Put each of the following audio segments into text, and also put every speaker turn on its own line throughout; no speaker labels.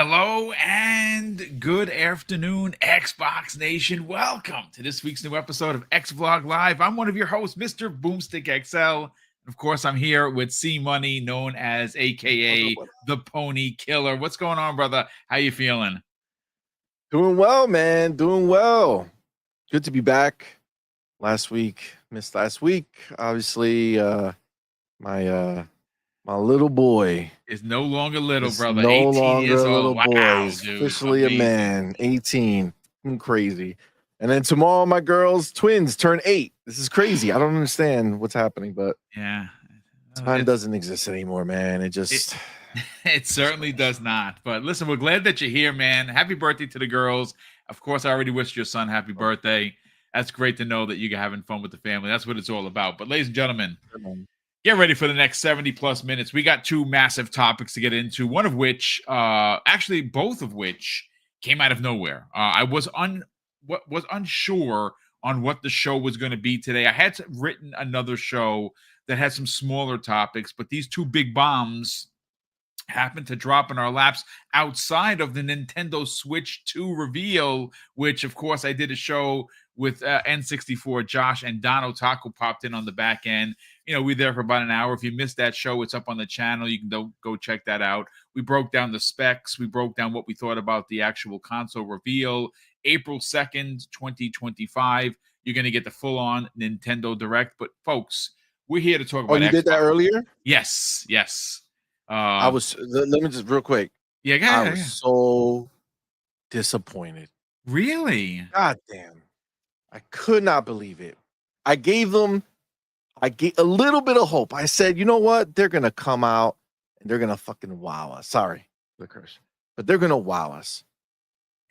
Hello and good afternoon, Xbox Nation. Welcome to this week's new episode of X Vlog Live. I'm one of your hosts, Mr. BoomStick XL. Of course, I'm here with C Money, known as AKA the Pony Killer. What's going on, brother? How you feeling?
Doing well, man. Doing well. Good to be back. Missed last week. Obviously, my little boy
is no longer little, brother.
No
18
longer
years
a little
old. Wow,
boy. He's
dude.
officially
Amazing.
a man. 18. Crazy. And then tomorrow, my girls, twins, turn 8. This is crazy. I don't understand what's happening, but
yeah,
time doesn't exist anymore, man.
It certainly does not. But listen, we're glad that you're here, man. Happy birthday to the girls. Of course, I already wished your son happy birthday. That's great to know that you're having fun with the family. That's what it's all about. But ladies and gentlemen, get ready for the next 70 plus minutes. We got two massive topics to get into, one of which, actually both of which came out of nowhere. I was unsure on what the show was going to be today. I had written another show that had some smaller topics, but these two big bombs happened to drop in our laps outside of the Nintendo Switch 2 reveal, which of course I did a show with N64 Josh, and Don Otaku popped in on the back end. You know, we were there for about an hour. If you missed that show, it's up on the channel. You can go check that out. We broke down the specs. We broke down what we thought about the actual console reveal. April 2nd, 2025. You're going to get the full-on Nintendo Direct. But folks, we're here to talk about
you
Xbox.
Did that earlier?
Yes.
Let me just real quick.
Yeah,
I was so disappointed.
Really?
God damn. I could not believe it. I gave a little bit of hope. I said, you know what? They're going to come out and they're going to fucking wow us. Sorry, the curse. But they're going to wow us.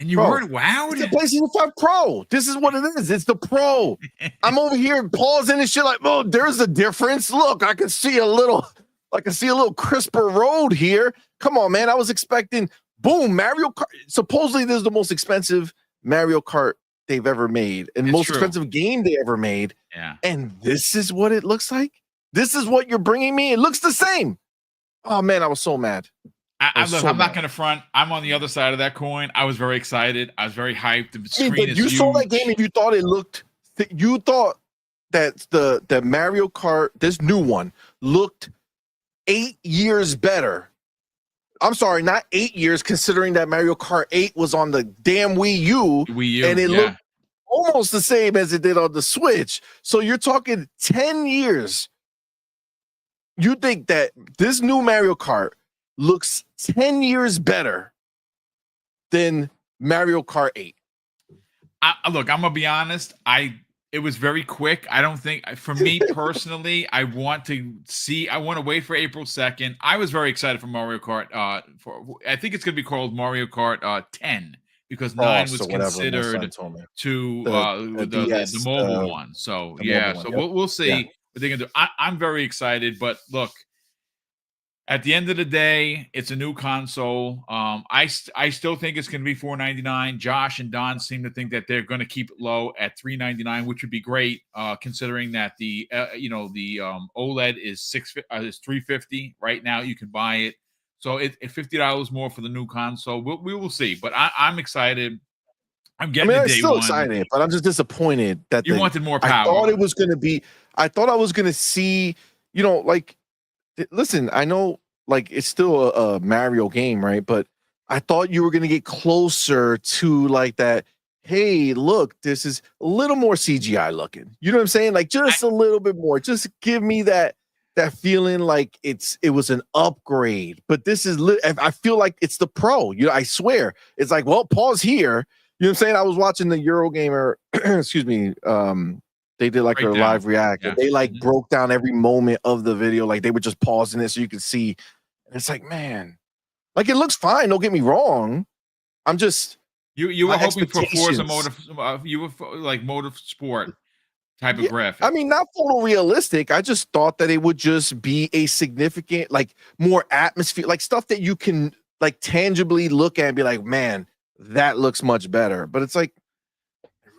And you weren't wowed?
It's the PlayStation 5 Pro. This is what it is. It's the Pro. I'm over here pausing and shit like, oh, there's a difference. Look, I can see a little crisper road here. Come on, man. I was expecting, boom, Mario Kart. Supposedly, this is the most expensive Mario Kart they've ever made and most expensive game they ever made.
Yeah.
And this is what it looks like. This is what you're bringing me. It looks the same. Oh, man, I was so mad.
I'm not going to front. I'm on the other side of that coin. I was very excited. I was very hyped. The screen is huge.
Saw that game and you thought that the Mario Kart, this new one, looked 8 years better. I'm sorry, not 8 years, considering that Mario Kart 8 was on the damn Wii U, and it looked almost the same as it did on the Switch. So you're talking 10 years. You think that this new Mario Kart looks 10 years better than Mario Kart 8?
Look, I'm going to be honest. It was very quick. I don't think, for me personally, I want to wait for April 2nd. I was very excited for Mario Kart. I think it's going to be called Mario Kart 10 because 9 was considered to the mobile one. So, we'll see what they're going to do. I'm very excited, but look, at the end of the day, it's a new console. I still think it's going to be $499. Josh and Don seem to think that they're going to keep it low at $399, which would be great, considering that the OLED is $350 right now. You can buy it, so it's $50 more for the new console. We will see, but I'm excited. I'm getting. I'm
still excited, but I'm just disappointed that
you wanted more power.
I thought it was going to be. I thought I was going to see. Listen, I know it's still a Mario game, right? But I thought you were going to get closer to that. Hey, look, this is a little more CGI looking. You know what I'm saying? Just a little bit more. Just give me that feeling like it was an upgrade. But this is I feel like it's the Pro. I swear. It's pause here. You know what I'm saying? I was watching the Eurogamer, excuse me, they did a live react. And they broke down every moment of the video. They were just pausing it so you could see. And it's man, it looks fine. Don't get me wrong. I'm just
you were hoping for Forza Motorsport type of graphic.
I mean, not photorealistic. I just thought that it would just be a significant, more atmosphere, stuff that you can tangibly look at and be man, that looks much better. But it's it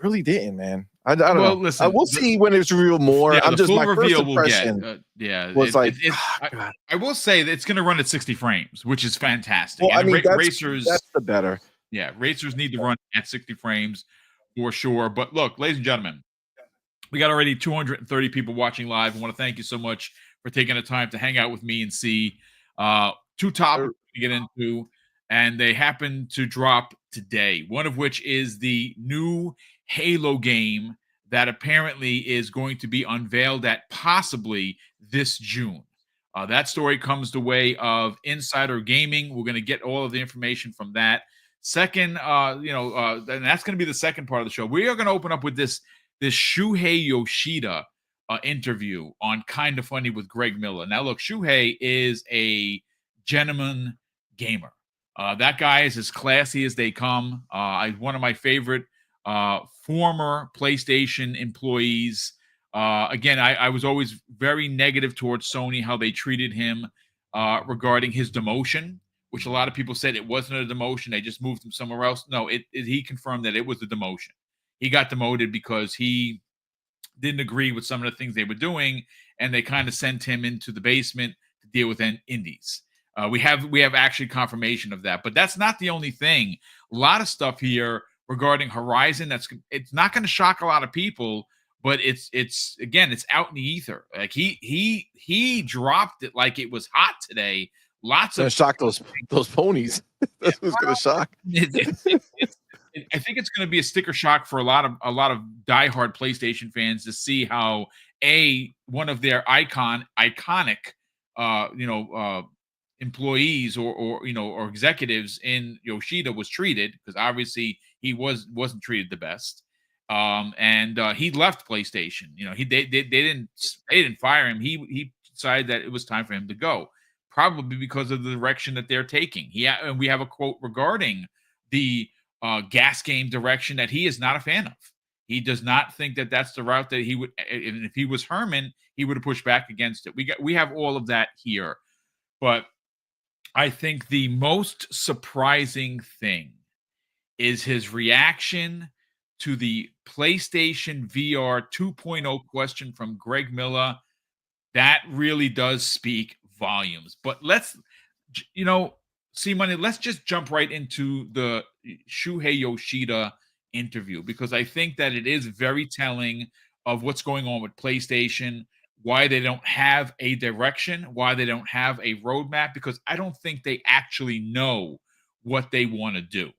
really didn't, man. I don't
Well,
know.
listen,
We'll see when it's revealed more.
yeah,
I'm
the
just
full
my first
reveal we'll get.
impression
Yeah,
was like, God.
I will say that it's going to run at 60 frames, which is fantastic.
Well, I
And
mean,
racers,
that's the better.
yeah, racers need to run at 60 frames for sure. But look, ladies and gentlemen, we got already 230 people watching live. I want to thank you so much for taking the time to hang out with me and see two topics to get into, and they happen to drop today. One of which is the new Halo game that apparently is going to be unveiled at possibly this June. That story comes the way of Insider Gaming. We're going to get all of the information from that. Second, and that's going to be the second part of the show. We are going to open up with this Shuhei Yoshida interview on Kind of Funny with Greg Miller. Now, look, Shuhei is a gentleman gamer. That guy is as classy as they come. One of my favorite former PlayStation employees. Again, I was always very negative towards Sony, how they treated him regarding his demotion, which a lot of people said it wasn't a demotion. They just moved him somewhere else. No, he confirmed that it was a demotion. He got demoted because he didn't agree with some of the things they were doing, and they kind of sent him into the basement to deal with indies. We have actually confirmation of that, but that's not the only thing. A lot of stuff here regarding Horizon it's not going to shock a lot of people, but it's out in the ether. Like he dropped it like it was hot today. Lots of
shock those ponies. That's what's going to shock.
I think it's going to be a sticker shock for a lot of diehard PlayStation fans to see how one of their iconic employees or executives in Yoshida was treated, because obviously he wasn't treated the best. And he left PlayStation. They didn't fire him. He decided that it was time for him to go, probably because of the direction that they're taking. And we have a quote regarding the gas game direction that he is not a fan of. He does not think that that's the route that he would. And if he was Herman, he would have pushed back against it. We have all of that here, but I think the most surprising thing is his reaction to the PlayStation VR 2.0 question from Greg Miller. That really does speak volumes. But let's just jump right into the Shuhei Yoshida interview, because I think that it is very telling of what's going on with PlayStation, why they don't have a direction, why they don't have a roadmap, because I don't think they actually know what they want to do.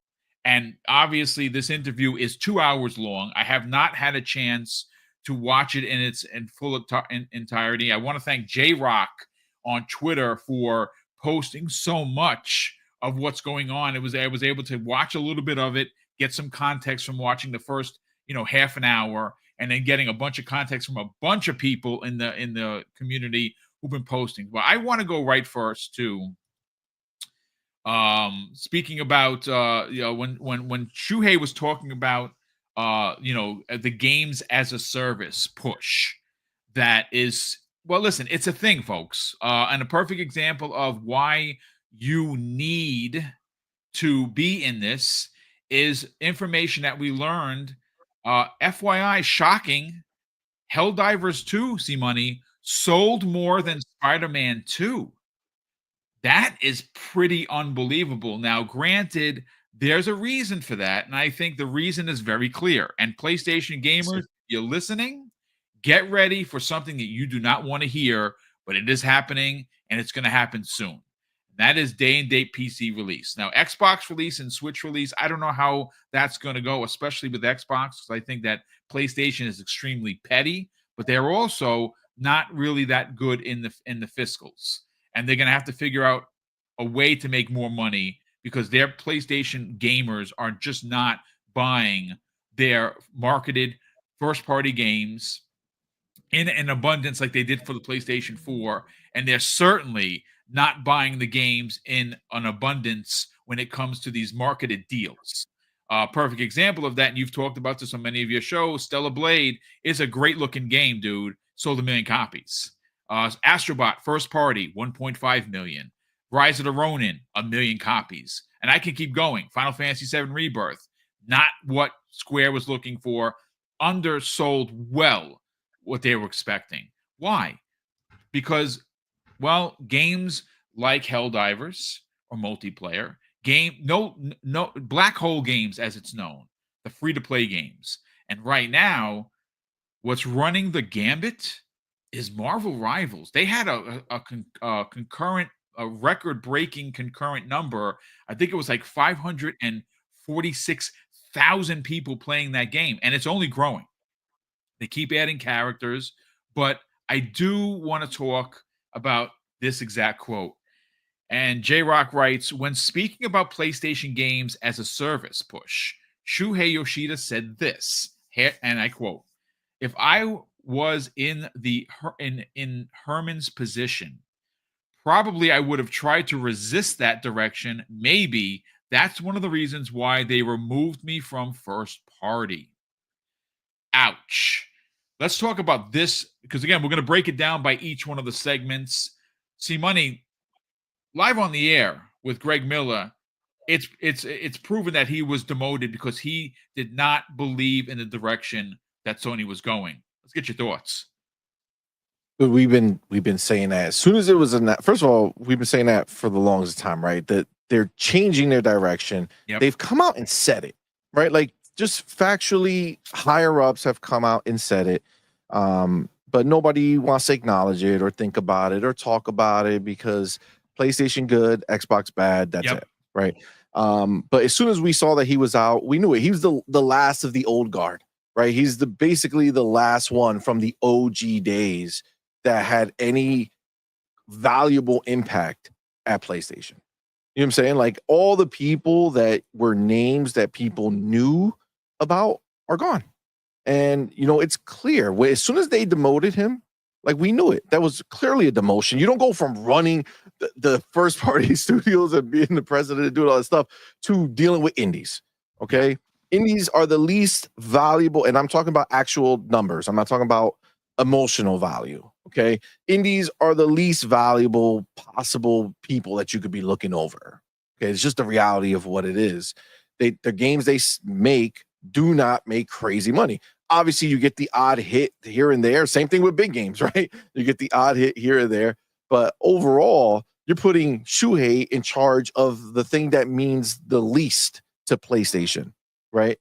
And obviously, this interview is 2 hours long. I have not had a chance to watch it in its full entirety. I want to thank J-Rock on Twitter for posting so much of what's going on. I was able to watch a little bit of it, get some context from watching the first, half an hour, and then getting a bunch of context from a bunch of people in the community who've been posting. Well, I want to go right first to speaking about when Shuhei was talking about the games as a service push. That is, well, listen, it's a thing, folks, and a perfect example of why you need to be in this is information that we learned. FYI, shocking, Helldivers 2, C-Money, sold more than Spider-Man 2. That is pretty unbelievable. Now, granted, there's a reason for that, and I think the reason is very clear. And PlayStation gamers, you're listening, get ready for something that you do not want to hear, but it is happening, and it's going to happen soon. That is day-and-date PC release. Now, Xbox release and Switch release, I don't know how that's going to go, especially with Xbox, because I think that PlayStation is extremely petty, but they're also not really that good in the fiscals. And they're going to have to figure out a way to make more money, because their PlayStation gamers are just not buying their marketed first-party games in an abundance like they did for the PlayStation 4. And they're certainly not buying the games in an abundance when it comes to these marketed deals. Perfect example of that, and you've talked about this on many of your shows, Stellar Blade is a great-looking game, dude. Sold 1 million copies. Astrobot, first party, 1.5 million. Rise of the Ronin, 1 million copies. And I can keep going. Final Fantasy VII Rebirth, not what Square was looking for. undersold well what they were expecting. Why? Because, well, games like Helldivers or multiplayer no black hole games as it's known, the free to play games, and right now what's running the gambit is Marvel Rivals. They had concurrent, a record-breaking concurrent number. I think it was like 546,000 people playing that game, and it's only growing. They keep adding characters, but I do want to talk about this exact quote. And J Rock writes, when speaking about PlayStation games as a service push, Shuhei Yoshida said this, and I quote, if I was in Herman's position, probably I would have tried to resist that direction. Maybe that's one of the reasons why they removed me from first party. Ouch. Let's talk about this because, again, we're going to break it down by each one of the segments. See, Money, live on the air with Greg Miller, it's proven that he was demoted because he did not believe in the direction that Sony was going. Let's get your thoughts.
We've been saying that as soon as it was first of all, we've been saying that for the longest time, right? That they're changing their direction.
Yep.
They've come out and said it, right? Like just factually, higher ups have come out and said it. But nobody wants to acknowledge it or think about it or talk about it because PlayStation good, Xbox bad. That's it, right? But as soon as we saw that he was out, we knew it. He was the last of the old guard, right? He's basically the last one from the OG days that had any valuable impact at PlayStation. You know what I'm saying? Like all the people that were names that people knew about are gone. And, you know, it's clear as soon as they demoted him, like we knew it. That was clearly a demotion. You don't go from running the first party studios and being the president and doing all that stuff to dealing with indies. Okay. Indies are the least valuable. And I'm talking about actual numbers. I'm not talking about emotional value. Okay. Indies are the least valuable possible people that you could be looking over. Okay. It's just the reality of what it is. The games they make do not make crazy money. Obviously, you get the odd hit here and there. Same thing with big games, right? You get the odd hit here and there. But overall, you're putting Shuhei in charge of the thing that means the least to PlayStation, right?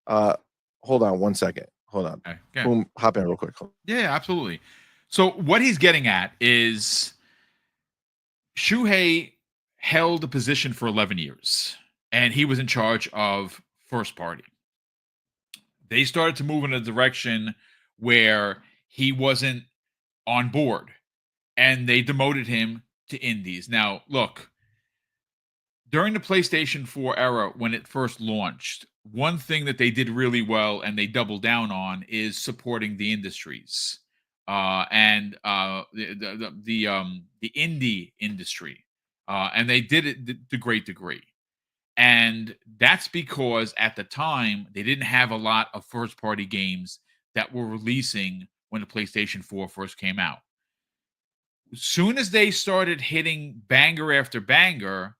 Hold on one second. Hold on.
Okay.
Boom, hop in real quick.
Yeah, absolutely. So what he's getting at is Shuhei held a position for 11 years, and he was in charge of first party. They started to move in a direction where he wasn't on board, and they demoted him to indies. Now, look, during the PlayStation 4 era, when it first launched, one thing that they did really well and they doubled down on is supporting the industries and the indie industry, and they did it to a great degree. And that's because at the time they didn't have a lot of first party games that were releasing when the PlayStation 4 first came out. As soon as they started hitting banger after banger,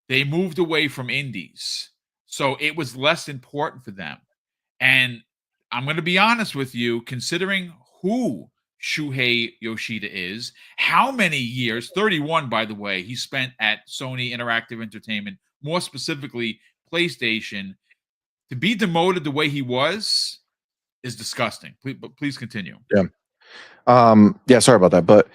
they moved away from indies. So it was less important for them. And I'm going to be honest with you, considering who Shuhei Yoshida is, how many years, 31 by the way, he spent at Sony Interactive Entertainment, more specifically PlayStation, to be demoted the way he was is disgusting. Please continue.
Yeah, sorry about that. But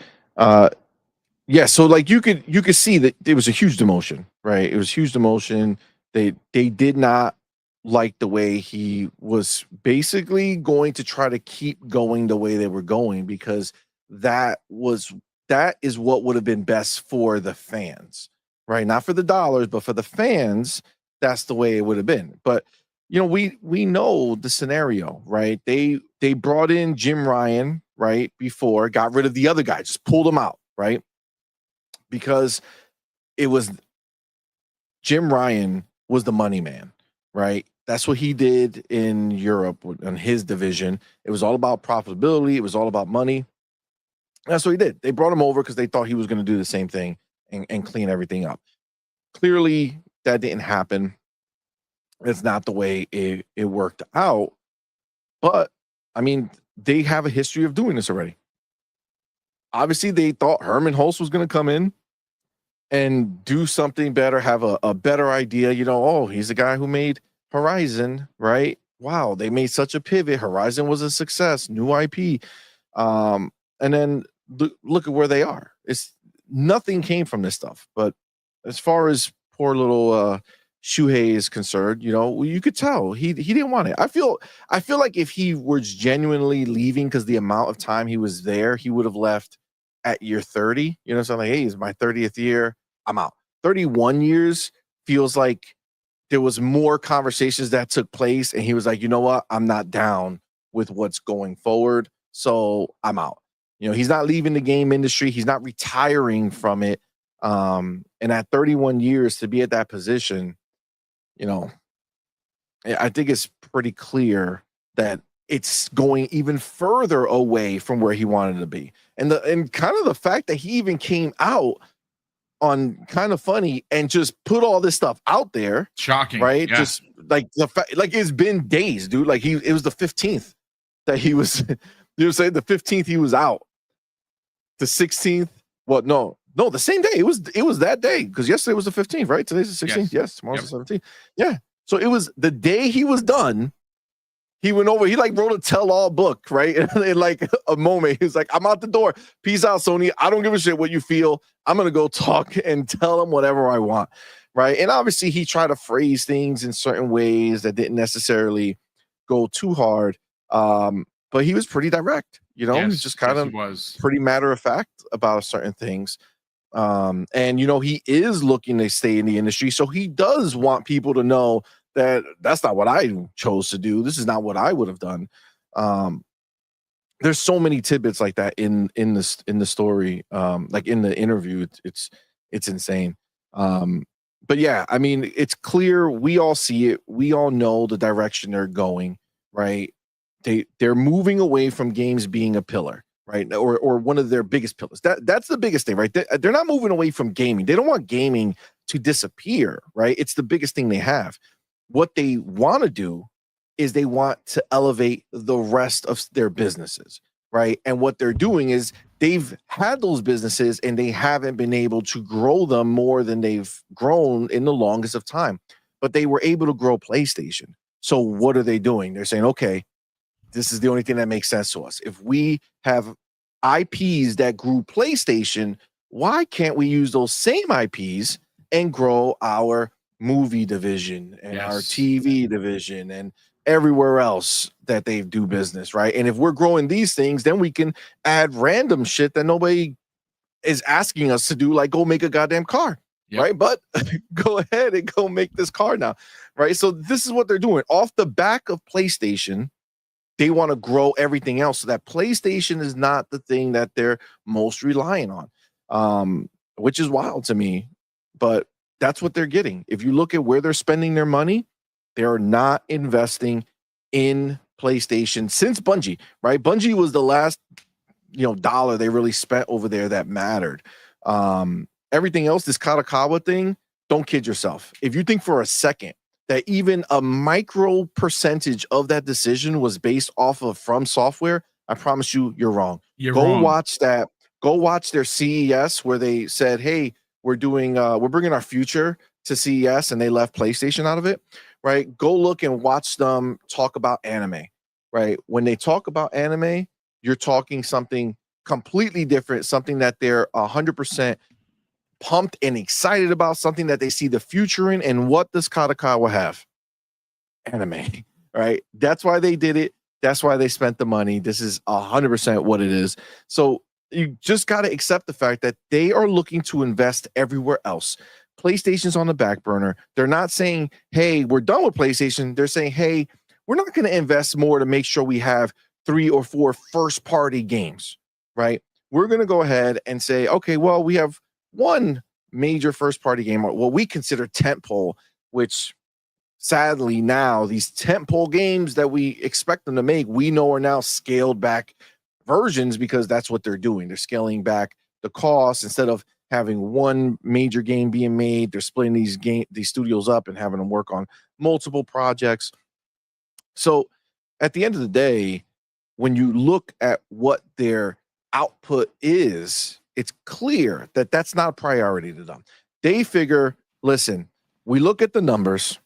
yeah, so like you could see that it was a huge demotion, right? It was huge demotion. They did not like the way he was basically going to try to keep going the way they were going because that is what would have been best for the fans, right? Not for the dollars, but for the fans, that's the way it would have been. But you know, we know the scenario, right? They brought in Jim Ryan, right? Before, got rid of the other guy, just pulled him out, right? Because it was Jim Ryan was the money man, right? That's what he did in Europe in his division. It was all about profitability. It was all about money. That's what he did. They brought him over because they thought he was going to do the same thing and clean everything up. Clearly, that didn't happen. It's not the way it worked out. But I mean, they have a history of doing this already. Obviously, they thought Herman Hulst was going to come in and do something better, have a better idea. You know, oh, he's the guy who made Horizon, right? Wow, they made such a pivot. Horizon was a success, new IP. And then look at where they are. It's nothing came from this stuff. But as far as poor little Shuhei is concerned, you know, you could tell he didn't want it. I feel like if he was genuinely leaving because the amount of time he was there, he would have left at year 30. You know, so I'm like, hey, it's my 30th year. I'm out. 31 years feels like there was more conversations that took place, and he was like, you know what? I'm not down with what's going forward, so I'm out. You know, he's not leaving the game industry. He's not retiring from it. And at 31 years to be at that position, you know, I think it's pretty clear that it's going even further away from where he wanted to be. And kind of the fact that he even came out on Kind of Funny and just put all this stuff out there.
Shocking.
Right?
Yeah.
Just like the fact, like it's been days, dude. Like it was the 15th that he was, you know, saying the 15th he was out. The 16th, what? No, the same day. It was that day because yesterday was the 15th, right? Today's the 16th. Yes, tomorrow's the 17th. Yeah. So it was the day he was done. He went over, he like wrote a tell-all book, right? In like a moment, he was like, I'm out the door. Peace out, Sony. I don't give a shit what you feel. I'm going to go talk and tell them whatever I want, right? And obviously, he tried to phrase things in certain ways that didn't necessarily go too hard. But he was pretty direct, you know?
Yes,
He's just kind of
was
pretty matter of fact about certain things. And, you know, he is looking to stay in the industry, so he does want people to know that's not what I chose to do. This is not what I would have done. There's so many tidbits like that in the story, like in the interview. It's insane. But yeah, I mean, it's clear. We all see it. We all know the direction they're going. Right? They're moving away from games being a pillar, right? Or one of their biggest pillars. That's the biggest thing, right? They're not moving away from gaming. They don't want gaming to disappear, right? It's the biggest thing they have. What they want to do is they want to elevate the rest of their businesses, right? And what they're doing is they've had those businesses and they haven't been able to grow them more than they've grown in the longest of time. But they were able to grow PlayStation. So what are they doing? They're saying, okay, this is the only thing that makes sense to us. If we have IPs that grew PlayStation, why can't we use those same IPs and grow our movie division and our TV division and everywhere else that they do business, right? And if we're growing these things, then we can add random shit that nobody is asking us to do, like go make a goddamn car, right? But go ahead and go make this car now, right? So this is what they're doing. Off the back of PlayStation, they want to grow everything else so that PlayStation is not the thing that they're most relying on, which is wild to me. But that's what they're getting. If you look at where they're spending their money, they're not investing in PlayStation since Bungie, right? Bungie was the last, you know, dollar they really spent over there that mattered. Everything else, this Kadokawa thing, don't kid yourself. If you think for a second that even a micro percentage of that decision was based off of From Software, I promise you, you're wrong. Watch that. Go watch their CES where they said, hey, we're bringing our future to CES, and they left PlayStation out of it, right? Go look and watch them talk about anime, right? When they talk about anime, you're talking something completely different, something that they're 100% pumped and excited about, something that they see the future in. And what does Kadokawa have? Anime, right? That's why they did it. That's why they spent the money. This is 100% what it is. So you just got to accept the fact that they are looking to invest everywhere else. PlayStation's on the back burner. They're not saying, hey, we're done with PlayStation. They're saying, hey, we're not going to invest more to make sure we have 3 or 4 first-party games, right? We're going to go ahead and say, okay, well, we have one major first-party game, what we consider tentpole, which sadly now these tentpole games that we expect them to make, we know are now scaled back versions because that's what they're doing. They're scaling back the cost. Instead of having one major game being made, they're splitting these studios up and having them work on multiple projects. So at the end of the day, when you look at what their output is, it's clear that that's not a priority to them. They figure, listen, we look at the numbers.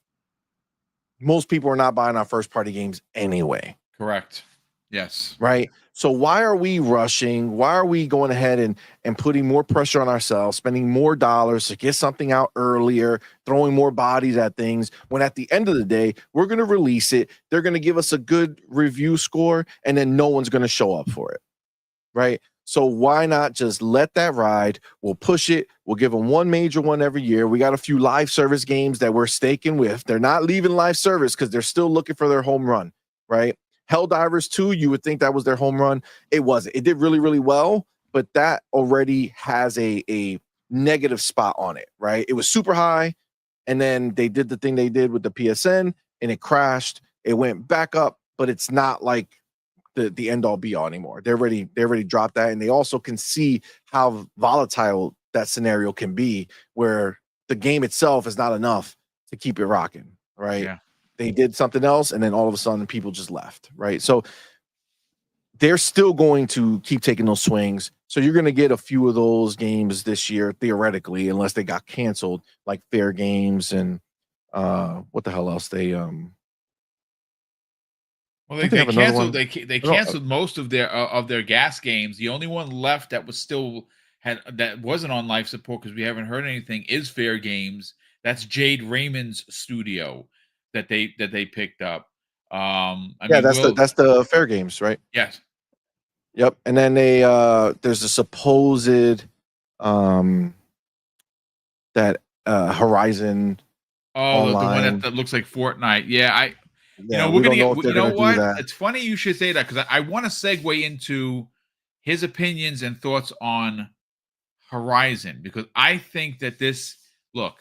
Most people are not buying our first party games anyway.
Correct. Yes.
Right. So why are we rushing? Why are we going ahead and putting more pressure on ourselves, spending more dollars to get something out earlier, throwing more bodies at things, when at the end of the day, we're going to release it. They're going to give us a good review score, and then no one's going to show up for it. Right. So why not just let that ride? We'll push it. We'll give them one major one every year. We got a few live service games that we're staking with. They're not leaving live service because they're still looking for their home run. Right. Helldivers 2, you would think that was their home run. It wasn't. It did really, really well, but that already has a negative spot on it, right? It was super high, and then they did the thing they did with the PSN, and it crashed. It went back up, but it's not like the end all be all anymore. They already dropped that, and they also can see how volatile that scenario can be, where the game itself is not enough to keep it rocking, right?
Yeah.
They did something else, and then all of a sudden people just left, right? So they're still going to keep taking those swings. So you're going to get a few of those games this year, theoretically, unless they got canceled, like Fair Games and what the hell else they
Well,
they
they
have another
canceled.
one.
They canceled most of their gas games. The only one left that was still that wasn't on life support because we haven't heard anything is Fair Games. That's Jade Raymond's studio that they picked up. I
Yeah,
mean,
that's the Fair Games, right?
yes.
Yep. And then they there's a supposed that Horizon
Oh, the one
Online.
that looks like Fortnite. Yeah,
Yeah,
we're
we
gonna
don't know
get.
if they're
You know
gonna do
what?
that.
It's funny you should say that because I want to segue into his opinions and thoughts on Horizon because I think that this. Look,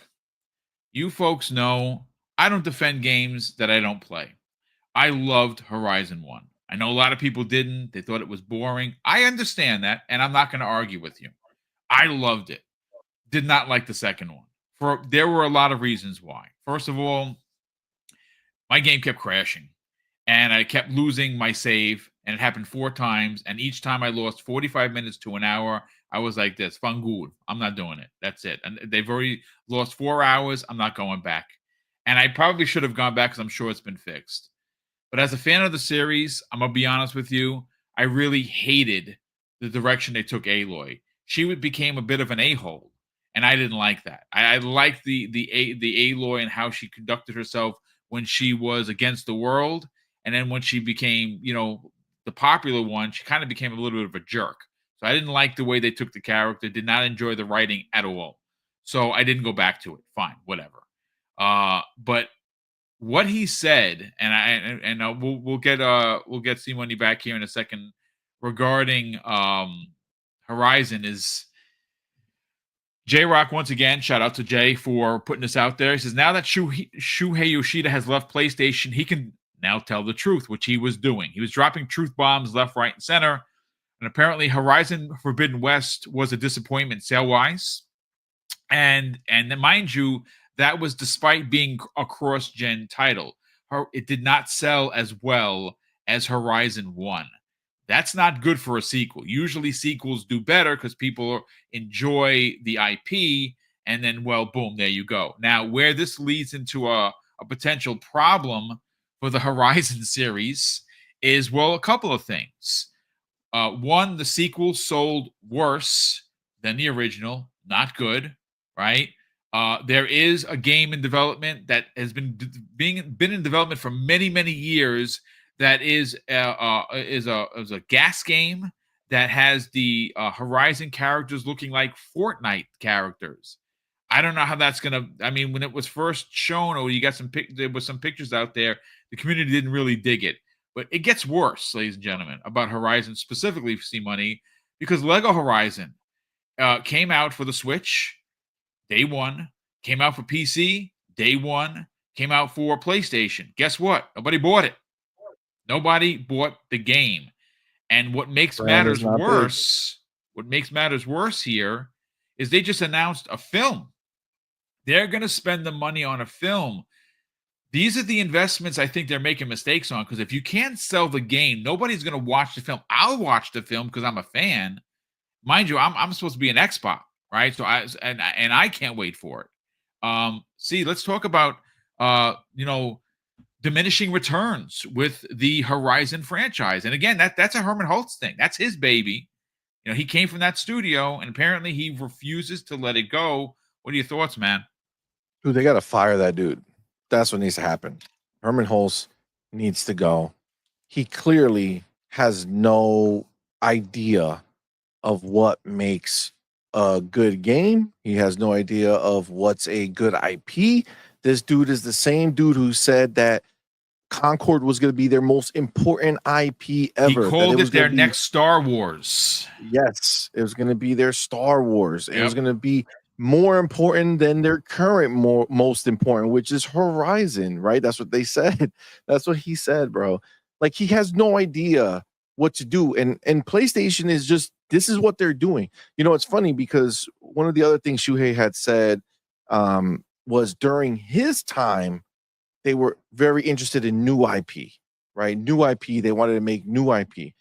you folks know I don't defend games that I don't play. I loved Horizon 1. I know a lot of people didn't. They thought it was boring. I understand that, and I'm not going to argue with you. I loved it. Did not like the second one. There were a lot of reasons why. First of all, my game kept crashing and I kept losing my save, and it happened 4 times, and each time I lost 45 minutes to an hour. I was like this, "Fangul, I'm not doing it. That's it." And they've already lost 4 hours. I'm not going back. And I probably should have gone back because I'm sure it's been fixed. But as a fan of the series, I'm gonna be honest with you, I really hated the direction they took Aloy. Became a bit of an a-hole, and I didn't like that. I liked the Aloy and how she conducted herself when she was against the world, and then when she became, the popular one, she kind of became a little bit of a jerk. So I didn't like the way they took the character. Did not enjoy the writing at all. So I didn't go back to it. Fine, whatever. But what he said, and we'll get C Money back here in a second regarding Horizon is J Rock once again. Shout out to Jay for putting this out there. He says now that Shuhei Yoshida has left PlayStation, he can now tell the truth, which he was doing. He was dropping truth bombs left, right, and center. And apparently, Horizon Forbidden West was a disappointment sale wise. And mind you, that was despite being a cross-gen title. It did not sell as well as Horizon 1. That's not good for a sequel. Usually sequels do better because people enjoy the IP, and then, well, boom, there you go. Now, where this leads into a potential problem for the Horizon series is, well, a couple of things. One, the sequel sold worse than the original. Not good, right? There is a game in development that has been in development for many, many years. That is a gas game that has the Horizon characters looking like Fortnite characters. I don't know how that's gonna. I mean, when it was first shown, or you got there was some pictures out there, the community didn't really dig it. But it gets worse, ladies and gentlemen, about Horizon, specifically for C-Money, because Lego Horizon came out for the Switch day one, came out for PC day one, came out for PlayStation. Guess what? Nobody bought it. Nobody bought the game. And what makes
Brand is
matters
not big.
worse here is they just announced a film. They're going to spend the money on a film. These are the investments I think they're making mistakes on, because if you can't sell the game, nobody's going to watch the film. I'll watch the film because I'm a fan. Mind you, I'm supposed to be an Xbox, right? So I can't wait for it. See, let's talk about diminishing returns with the Horizon franchise. And again, that's a Herman Holtz thing. That's his baby. He came from that studio, and apparently he refuses to let it go. What are your thoughts, man?
Dude, they got to fire that dude. That's what needs to happen. Herman Holtz needs to go. He clearly has no idea of what makes a good game. He has no idea of what's a good IP. This dude is the same dude who said that Concord was going to be their most important IP ever.
He called it their
be,
next Star Wars.
Yes, it was going to be their Star Wars. It was going to be more important than their current most important, which is Horizon, right? That's what they said. That's what he said, bro. Like, he has no idea what to do. And PlayStation is just, this is what they're doing. It's funny because one of the other things Shuhei had said was during his time, they were very interested in new IP, right? New IP. They wanted to make new IP,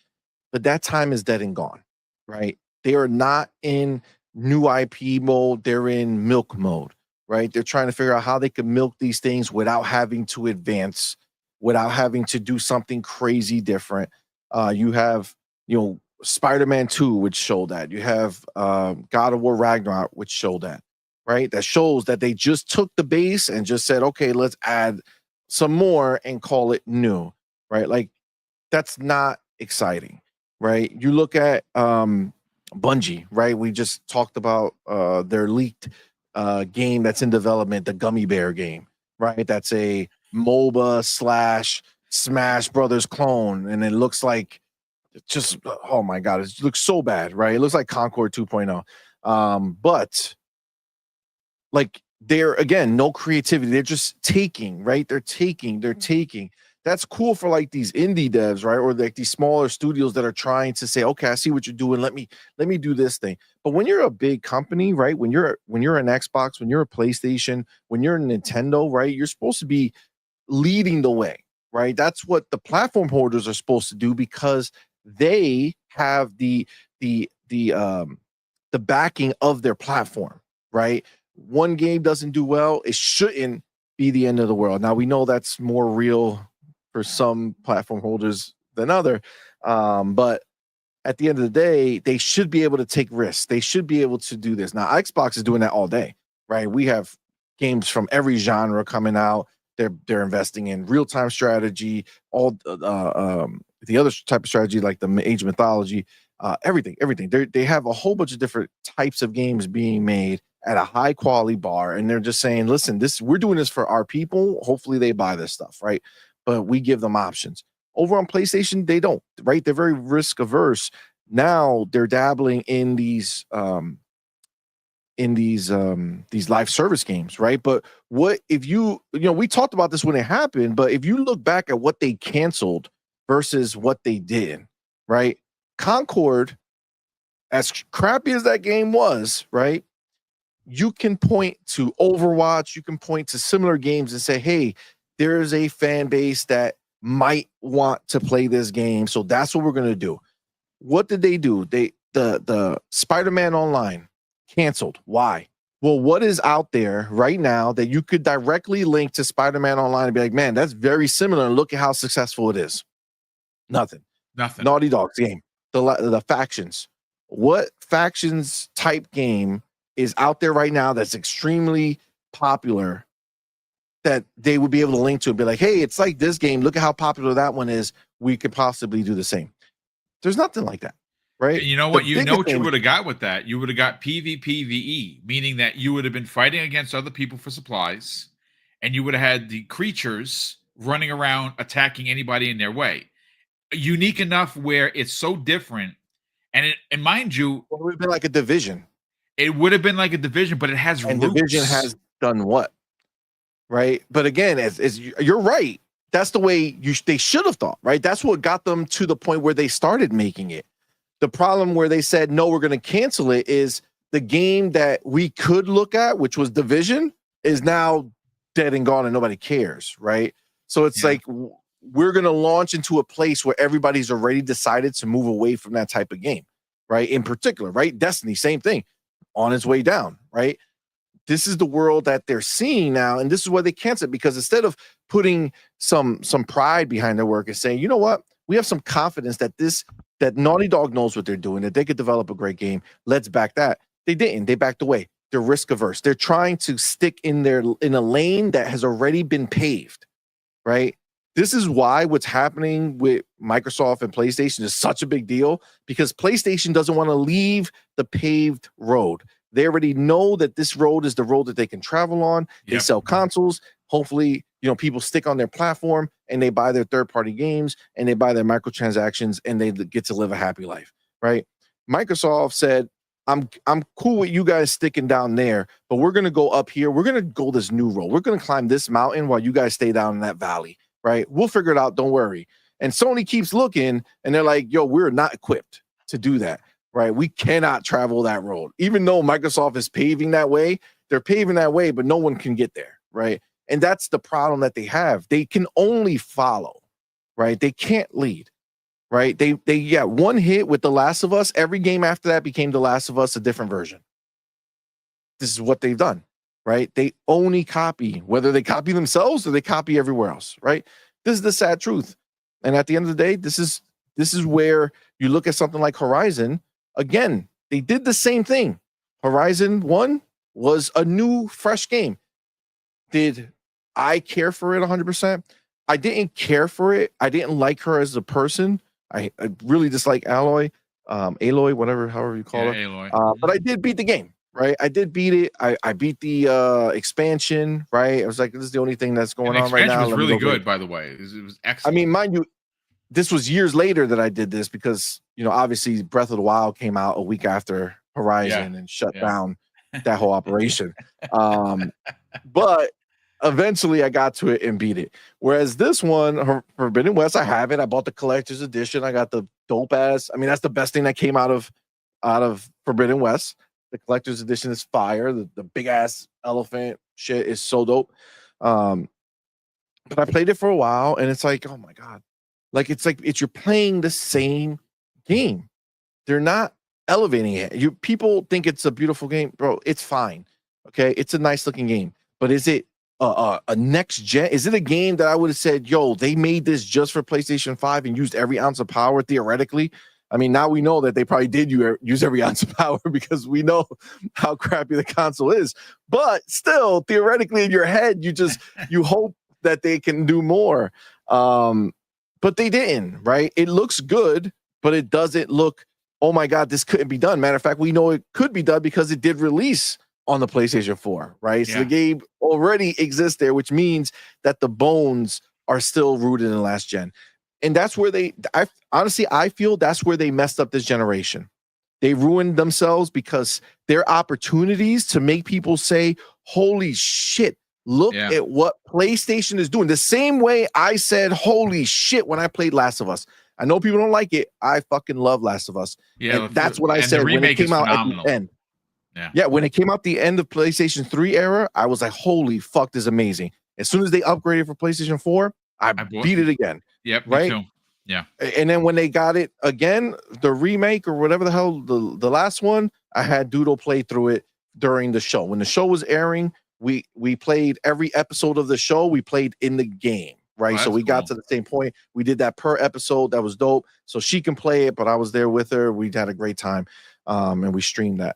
but that time is dead and gone, right? They are not in new IP mode. They're in milk mode, right? They're trying to figure out how they can milk these things without having to advance, without having to do something crazy different. You have, Spider-Man 2, which showed that. You have God of War Ragnarok, which showed that, right? That shows that they just took the base and just said, okay, let's add some more and call it new, right? Like, that's not exciting, right? You look at Bungie, right? We just talked about their leaked game that's in development, the Gummy Bear game, right? That's a MOBA / Smash Brothers clone, and it looks like just, oh my god, it looks so bad, right? It looks like Concord 2.0. But like, they're, again, no creativity. They're just taking, right? They're taking. That's cool for like these indie devs, right? Or like these smaller studios that are trying to say, okay, I see what you're doing. Let me do this thing. But when you're a big company, right? When you're an Xbox, when you're a PlayStation, when you're a Nintendo, right? You're supposed to be leading the way, right? That's what the platform holders are supposed to do, because they have the backing of their platform, right? One game doesn't do well, it shouldn't be the end of the world. Now, we know that's more real for some platform holders than other, but at the end of the day, they should be able to take risks. They should be able to do this. Now, Xbox is doing that all day, right? We have games from every genre coming out. They're investing in real-time strategy, all the other type of strategy, like the Age Mythology, everything. They have a whole bunch of different types of games being made at a high quality bar, and they're just saying, listen, we're doing this for our people. Hopefully they buy this stuff, right? But we give them options. Over on PlayStation, they don't, right? They're very risk averse. Now they're dabbling in these live service games, right? But what if we talked about this when it happened, but if you look back at what they canceled versus what they did, right? Concord, as crappy as that game was, right? You can point to Overwatch, you can point to similar games and say, hey, there's a fan base that might want to play this game, so that's what we're going to do. What did they do? The Spider-Man Online canceled. Why? Well, what is out there right now that you could directly link to Spider-Man Online and be like, man, that's very similar, and look at how successful it is? Nothing. Naughty Dog's game. The factions. What factions type game is out there right now that's extremely popular that they would be able to link to and be like, hey, it's like this game. Look at how popular that one is. We could possibly do the same. There's nothing like that, right?
You know what? You would have got with that. You would have got PvPvE, meaning that you would have been fighting against other people for supplies, and you would have had the creatures running around attacking anybody in their way. Unique enough where it's so different. And mind you,
it would have been like a Division.
It would have been like a Division, but it has
and
roots.
Division has done what? Right? But again, as you're right. That's the way they should have thought, right? That's what got them to the point where they started making it. The problem where they said, no, we're going to cancel it, is the game that we could look at, which was Division, is now dead and gone and nobody cares, right? So it's
Yeah.
like we're going to launch into a place where everybody's already decided to move away from that type of game, right? In particular, right? Destiny, same thing, on its way down, right? This is the world that they're seeing now, and this is why they cancel it, because instead of putting some pride behind their work and saying, you know what, we have some confidence that that Naughty Dog knows what they're doing, that they could develop a great game. Let's back that. They didn't. They backed away. They're risk averse. They're trying to stick in a lane that has already been paved, right? This is why what's happening with Microsoft and PlayStation is such a big deal, because PlayStation doesn't want to leave the paved road. They already know that this road is the road that they can travel on. They sell consoles. Hopefully, people stick on their platform and they buy their third-party games and they buy their microtransactions and they get to live a happy life, right? Microsoft said, I'm cool with you guys sticking down there, but we're going to go up here. We're going to go this new road. We're going to climb this mountain while you guys stay down in that valley, right? We'll figure it out. Don't worry. And Sony keeps looking and they're like, yo, we're not equipped to do that. Right, we cannot travel that road. Even though Microsoft is paving that way, they're paving that way, but no one can get there, right? And that's the problem that they have. They can only follow, right? They can't lead, right? They one hit with The Last of Us. Every game after that became The Last of Us, a different version. This is what they've done, right? They only copy, whether they copy themselves or they copy everywhere else, right? This is the sad truth. And at the end of the day, this is where you look at something like Horizon. Again, they did the same thing. Horizon 1 was a new, fresh game. Did I care for it 100%? I didn't care for it. I didn't like her as a person. I really dislike Aloy, however you call her.
Aloy.
But I did beat the game, right? I did beat it. I beat the expansion, right? I was like, this is the only thing that's going on right now.
The expansion was really good, by the way. It was excellent.
I mean, mind you, this was years later that I did this because, obviously Breath of the Wild came out a week after Horizon and shut down that whole operation. But eventually I got to it and beat it. Whereas this one, Forbidden West, I have it. I bought the collector's edition. I got the dope ass. I mean, that's the best thing that came out of Forbidden West. The collector's edition is fire. The big ass elephant shit is so dope. But I played it for a while and it's like, oh my God. It's you're playing the same game. They're not elevating it. People think it's a beautiful game, bro. It's fine. Okay, it's a nice looking game. But is it a next gen? Is it a game that I would have said, yo, they made this just for PlayStation 5 and used every ounce of power theoretically? I mean, now we know that they probably did use every ounce of power because we know how crappy the console is. But still, theoretically in your head, you hope that they can do more. But they didn't, right? It looks good, but it doesn't look, oh my God, this couldn't be done. Matter of fact, we know it could be done because it did release on the PlayStation 4, right? So the game already exists there, which means that the bones are still rooted in last gen. And that's where I feel that's where they messed up this generation. They ruined themselves because their opportunities to make people say, holy shit, look at what PlayStation is doing. The same way I said, holy shit, when I played Last of Us. I know people don't like it. I fucking love Last of Us. Yeah, and that's what I said when it came out at the end. Yeah, when it came out the end of PlayStation 3 era, I was like, holy fuck, this is amazing. As soon as they upgraded for PlayStation 4, I beat it again.
Yep,
right?
Me too. Yeah.
And then when they got it again, the remake or whatever the hell, the last one, I had Doodle play through it during the show. When the show was airing, we played every episode of the show. We played in the game, right? So we got to the same point. We did that per episode. That was dope. So she can play it, but I was there with her. We had a great time, and we streamed that.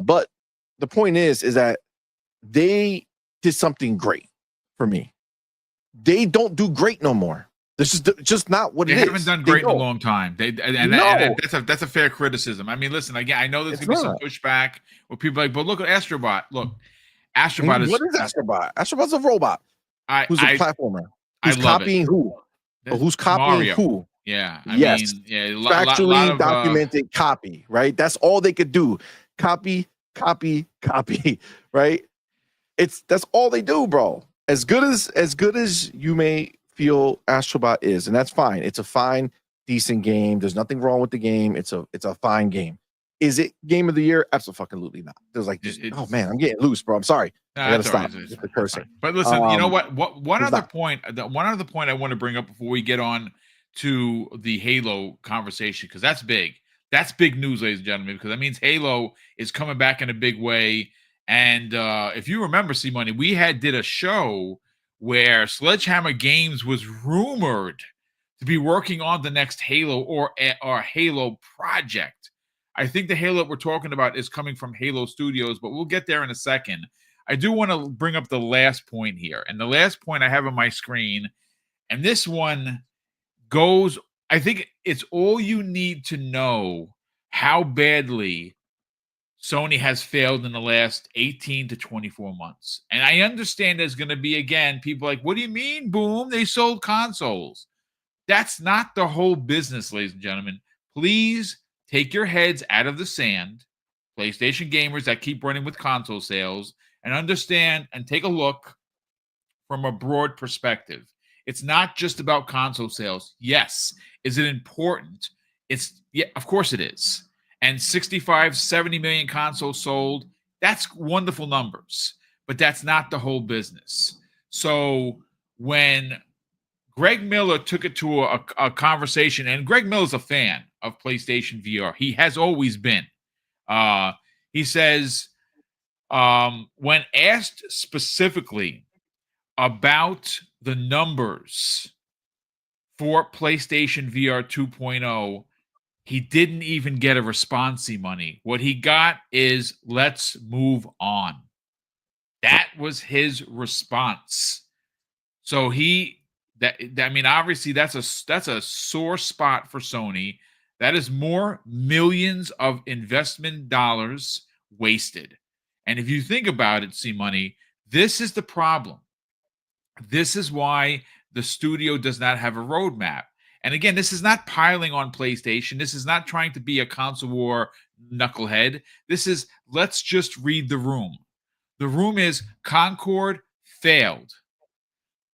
But the point is that they did something great for me. They don't do great no more. This is just not what it is.
They haven't done great in a long time. And that's a fair criticism. I mean, listen, again, I know there's going to be some pushback where people are like, but look at Astrobot. Look. Astrobot is...
What is Astrobot? Astrobot's a robot who's a platformer. Who's copying who? Who's copying
Mario.
Who?
Yeah.
Yes. Factually documented copy, right? That's all they could do. Copy, right? That's all they do, bro. As good as you may feel Astrobot is, and that's fine. It's a fine, decent game. There's nothing wrong with the game. It's a fine game. Is it game of the year? Absolutely not. There's like, just, oh man, I'm getting loose, bro. I'm sorry. I gotta stop with the cursing.
But listen, you know what? One other point I want to bring up before we get on to the Halo conversation, because that's big. That's big news, ladies and gentlemen, because that means Halo is coming back in a big way. And if you remember, C-Money, we did a show where Sledgehammer Games was rumored to be working on the next Halo or Halo project. I think the Halo we're talking about is coming from Halo Studios, but we'll get there in a second. I do want to bring up the last point here. And the last point I have on my screen, and this one goes, I think it's all you need to know how badly Sony has failed in the last 18 to 24 months. And I understand there's going to be, again, people like, what do you mean, Boom? They sold consoles. That's not the whole business, ladies and gentlemen. Please take your heads out of the sand, PlayStation gamers that keep running with console sales, and understand and take a look from a broad perspective. It's not just about console sales. Yes. Is it important? Yeah, of course it is. And 65, 70 million consoles sold, that's wonderful numbers, but that's not the whole business. So when Greg Miller took it to a conversation, and Greg Miller's a fan of PlayStation VR. He has always been. He says, when asked specifically about the numbers for PlayStation VR 2.0, he didn't even get a response, money. What he got is, let's move on. That was his response. So obviously that's a sore spot for Sony. That is more millions of investment dollars wasted. And if you think about it, C-Money, this is the problem. This is why the studio does not have a roadmap. And again, this is not piling on PlayStation. This is not trying to be a console war knucklehead. This is, let's just read the room. The room is Concord failed.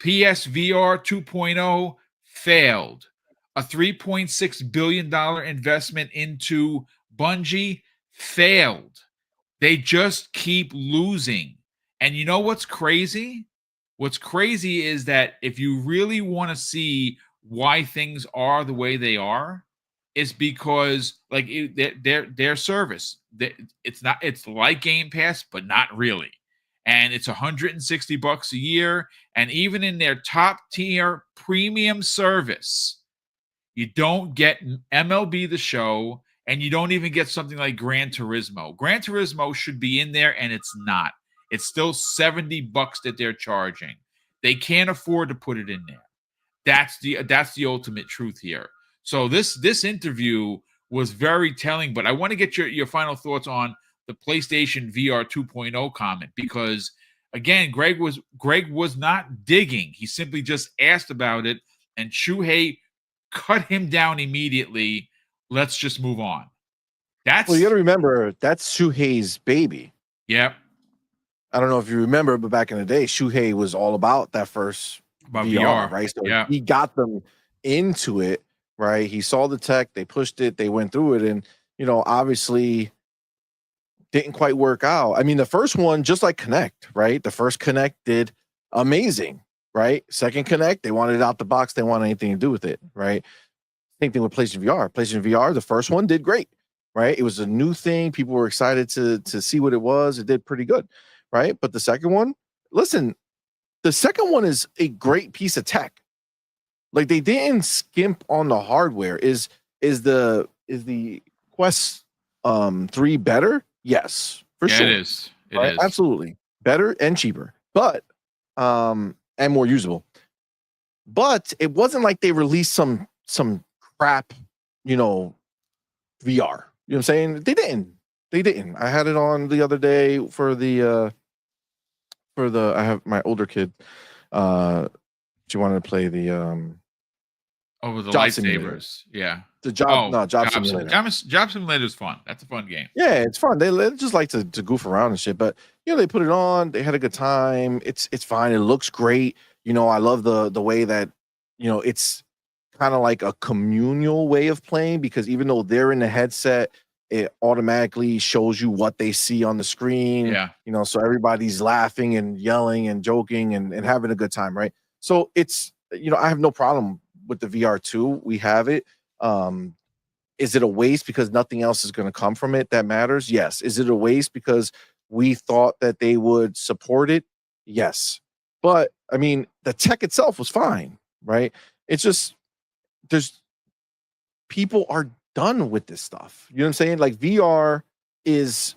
PSVR 2.0 failed. A $3.6 billion investment into Bungie failed. They just keep losing. And you know what's crazy? What's crazy is that if you really want to see why things are the way they are, it's because like their service, it's like Game Pass, but not really. And it's $160 a year. And even in their top tier premium service, you don't get MLB The Show, and you don't even get something like Gran Turismo. Gran Turismo should be in there, and it's not. It's still $70 that they're charging. They can't afford to put it in there. That's the ultimate truth here. So this interview was very telling, but I want to get your final thoughts on the PlayStation VR 2.0 comment, because again, Greg was not digging. He simply just asked about it, and Shuhei cut him down immediately. Let's just move on.
Well, you got to remember, that's Shuhei's baby.
Yep.
I don't know if you remember, but back in the day, Shuhei was all about that first VR, right? So he got them into it, right? He saw the tech, they pushed it, they went through it, and obviously didn't quite work out. I mean, the first one, just like Connect, right? The first Connect did amazing, right? Second Connect, they wanted it out the box, they wanted anything to do with it, right? Same thing with PlayStation VR. PlayStation VR, the first one did great, right? It was a new thing. People were excited to see what it was. It did pretty good, right? But the second one, listen, the second one is a great piece of tech. Like, they didn't skimp on the hardware. Is the Quest 3 better? Yes, for sure.
It is. It
right?
is.
Absolutely. Better and cheaper. But and more usable. But it wasn't like they released some crap, VR. You know what I'm saying? They didn't. I had it on the other day for the I have my older kid. She wanted to play the
the
Job
lightsabers.
Simulator.
Yeah.
The Job Simulator.
Job Simulator is fun. That's a fun game.
Yeah, it's fun. They just like to goof around and shit. But they put it on. They had a good time. It's fine. It looks great. I love the way that it's kind of like a communal way of playing, because even though they're in the headset, it automatically shows you what they see on the screen.
Yeah.
You know, so everybody's laughing and yelling and joking and having a good time, right? So it's, you know, I have no problem with the VR2. We have it. Is it a waste because nothing else is going to come from it that matters? Yes. Is it a waste because we thought that they would support it? Yes. But I mean, the tech itself was fine, right? It's just there's people are done with this stuff. You know what I'm saying? Like VR is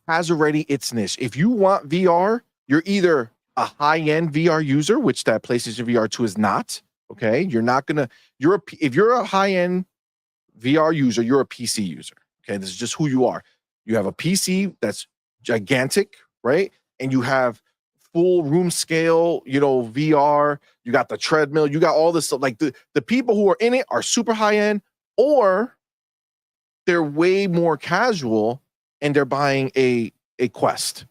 has already its niche. If you want VR, you're either a high-end VR user, which that PlayStation VR2 is not. Okay. You're not gonna, if you're a high-end VR user, you're a PC user. Okay. This is just who you are. You have a PC that's gigantic, right? And you have full room scale, you know, VR, you got the treadmill, you got all this stuff. Like the people who are in it are super high end, or they're way more casual and they're buying a Quest.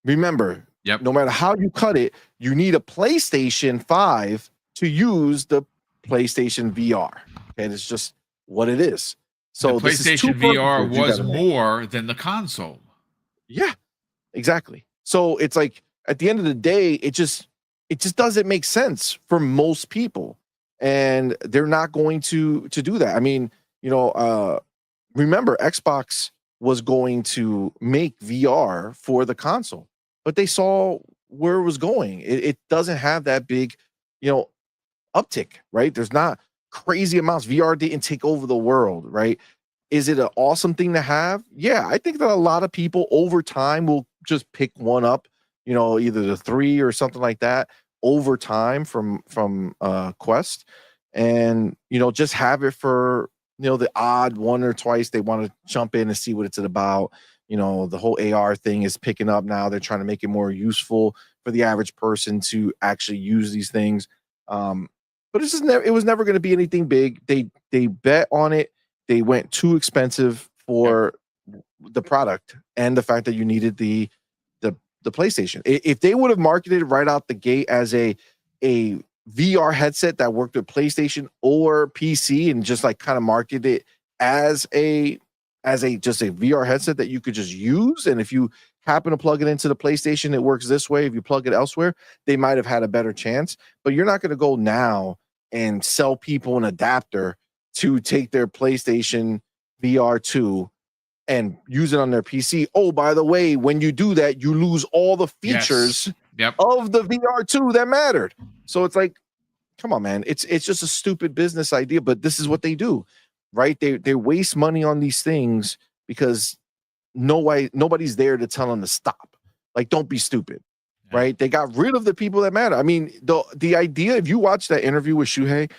Remember,
Yep.
no matter how you cut it, you need a PlayStation 5 to use the PlayStation VR. Okay, it's just what it is. So
the PlayStation VR was more than the console.
Yeah, exactly. So it's like at the end of the day, it just doesn't make sense for most people, and they're not going to do that. I mean, you know, remember Xbox was going to make VR for the console, but they saw where it was going. It doesn't have that big, you know, uptick, right? There's not crazy amounts. VR didn't take over the world, right? Is it an awesome thing to have? Yeah, I think that a lot of people over time will just pick one up, you know, either the 3 or something like that over time from Quest, and you know, just have it for, you know, the odd one or twice they want to jump in and see what it's about. You know, the whole AR thing is picking up now. They're trying to make it more useful for the average person to actually use these things. But it's just it was never going to be anything big. They bet on it. They went too expensive for the product and the fact that you needed the PlayStation. If they would have marketed right out the gate as a VR headset that worked with PlayStation or PC and just like kind of marketed it as a just a VR headset that you could just use, and if you happen to plug it into the PlayStation, it works this way. If you plug it elsewhere, they might have had a better chance. But you're not going to go now and sell people an adapter to take their PlayStation VR2 and use it on their PC. Oh, by the way, when you do that, you lose all the features of the VR2 that mattered. So it's like, come on, man. It's just a stupid business idea, but this is what they do, right? They waste money on these things because nobody's there to tell them to stop. Like, don't be stupid, right? They got rid of the people that matter. I mean, the idea, if you watch that interview with Shuhei,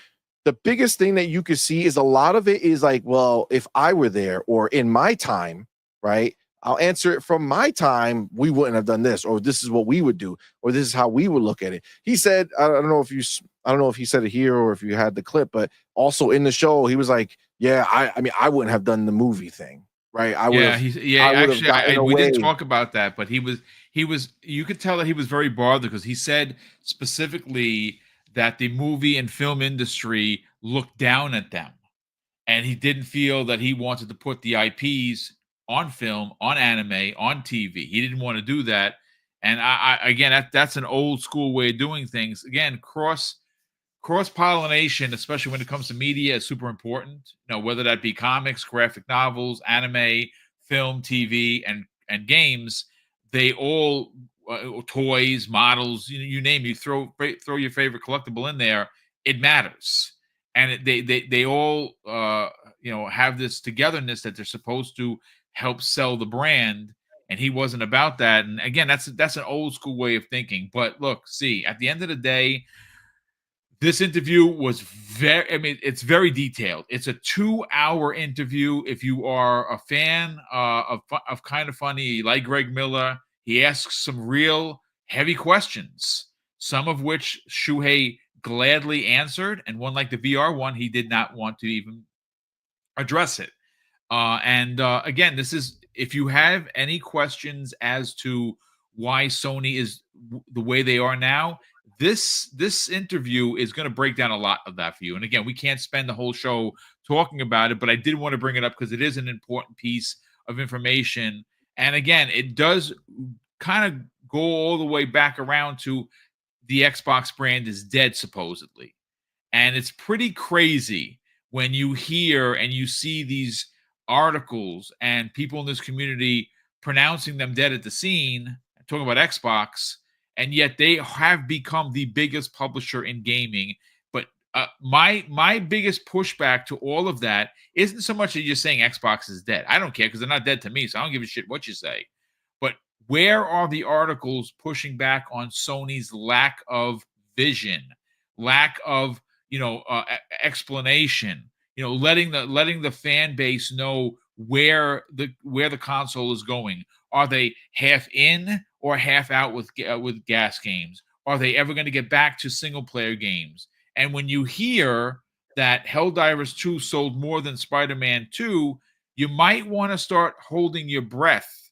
the biggest thing that you could see is a lot of it is like, well, if I were there or in my time, right? I'll answer it from my time. We wouldn't have done this, or this is what we would do, or this is how we would look at it. He said, I don't know if he said it here or if you had the clip, but also in the show, he was like, yeah, I mean, I wouldn't have done the movie thing, right?
We didn't talk about that, but he was, you could tell that he was very bothered because he said specifically that the movie and film industry looked down at them, and he didn't feel that he wanted to put the IPs on film, on anime, on TV. He didn't want to do that. And I again, that's an old school way of doing things. Again, cross pollination, especially when it comes to media, is super important. You know, whether that be comics, graphic novels, anime, film, TV, and games, they all toys, models, you name, you throw your favorite collectible in there, it matters, and they all you know, have this togetherness that they're supposed to help sell the brand, and he wasn't about that. And again, that's an old school way of thinking. But look, see, at the end of the day, this interview was it's very detailed. It's a 2-hour interview. If you are a fan of Kind of Funny, you like Greg Miller, he asks some real heavy questions, some of which Shuhei gladly answered, and one like the VR one, he did not want to even address it. Again, this is, if you have any questions as to why Sony is the way they are now, this interview is going to break down a lot of that for you. And again, we can't spend the whole show talking about it, but I did want to bring it up because it is an important piece of information. And again, it does kind of go all the way back around to the Xbox brand is dead, supposedly. And it's pretty crazy when you hear and you see these articles and people in this community pronouncing them dead at the scene, talking about Xbox, and yet they have become the biggest publisher in gaming. But my biggest pushback to all of that isn't so much that you're saying Xbox is dead. I don't care because they're not dead to me, so I don't give a shit what you say. But where are the articles pushing back on Sony's lack of vision, lack of explanation, letting the fan base know where the console is going? Are they half in or half out with gas games? Are they ever going to get back to single player games? And when you hear that Helldivers 2 sold more than Spider-Man 2, you might want to start holding your breath,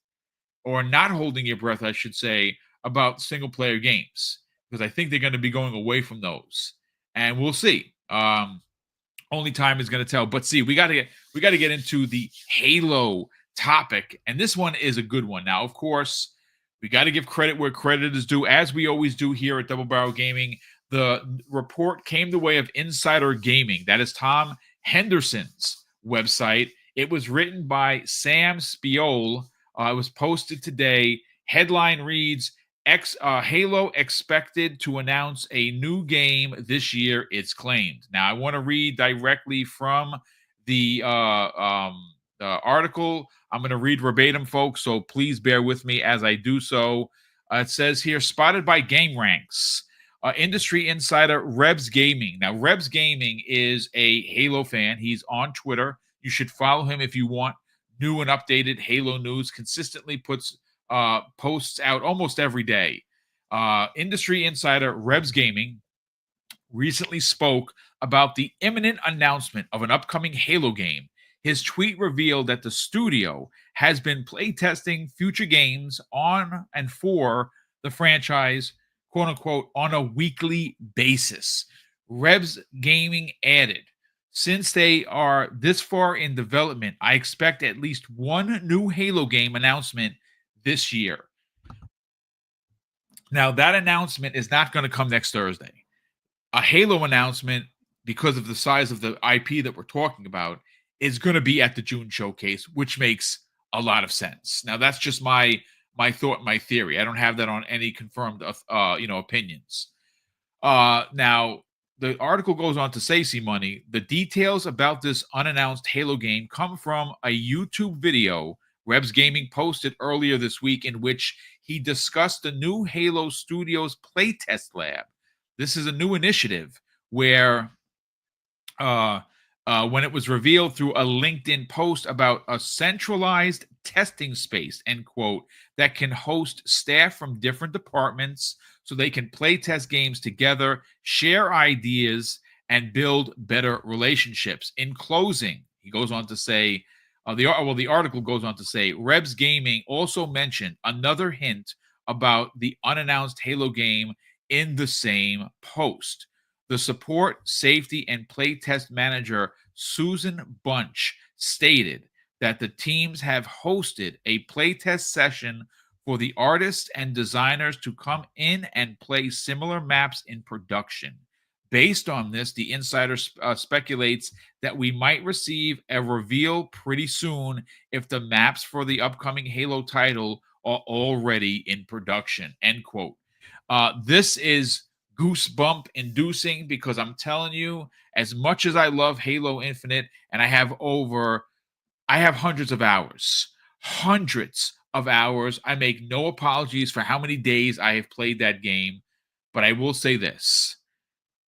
or not holding your breath, I should say, about single player games, because I think they're going to be going away from those. And we'll see. Only time is going to tell. But see, we got to get into the Halo topic, and this one is a good one. Now, of course, we got to give credit where credit is due, as we always do here at Double Barrel Gaming. The report came the way of Insider Gaming. That is Tom Henderson's website. It was written by Sam Spiol. It was posted today. Headline reads, Halo expected to announce a new game this year, it's claimed. Now, I want to read directly from the article. I'm going to read verbatim, folks, so please bear with me as I do so. It says here, spotted by Game Ranks. Industry insider Rebs Gaming. Now, Rebs Gaming is a Halo fan. He's on Twitter. You should follow him if you want new and updated Halo news. Consistently puts posts out almost every day. Industry insider Rebs Gaming recently spoke about the imminent announcement of an upcoming Halo game. His tweet revealed that the studio has been playtesting future games on and for the franchise, quote unquote, on a weekly basis. Rebs Gaming added, since they are this far in development, I expect at least one new Halo game announcement this year. Now, that announcement is not going to come next Thursday. A Halo announcement, because of the size of the IP that we're talking about, is going to be at the June showcase, which makes a lot of sense. Now, that's just my thought, my theory. I don't have that on any confirmed opinions. Now, the article goes on to say, see money, the details about this unannounced Halo game come from a YouTube video Rebs Gaming posted earlier this week, in which he discussed the new Halo Studios playtest lab. This is a new initiative where when it was revealed through a LinkedIn post about a centralized testing space, end quote, that can host staff from different departments so they can play test games together, share ideas, and build better relationships. In closing, he goes on to say, the article goes on to say, Rebs Gaming also mentioned another hint about the unannounced Halo game in the same post. The support, safety, and playtest manager, Susan Bunch, stated that the teams have hosted a playtest session for the artists and designers to come in and play similar maps in production. Based on this, the insider speculates that we might receive a reveal pretty soon if the maps for the upcoming Halo title are already in production, end quote. This is goosebump inducing, because I'm telling you, as much as I love Halo Infinite, and I have hundreds of hours. I make no apologies for how many days I have played that game, but I will say this.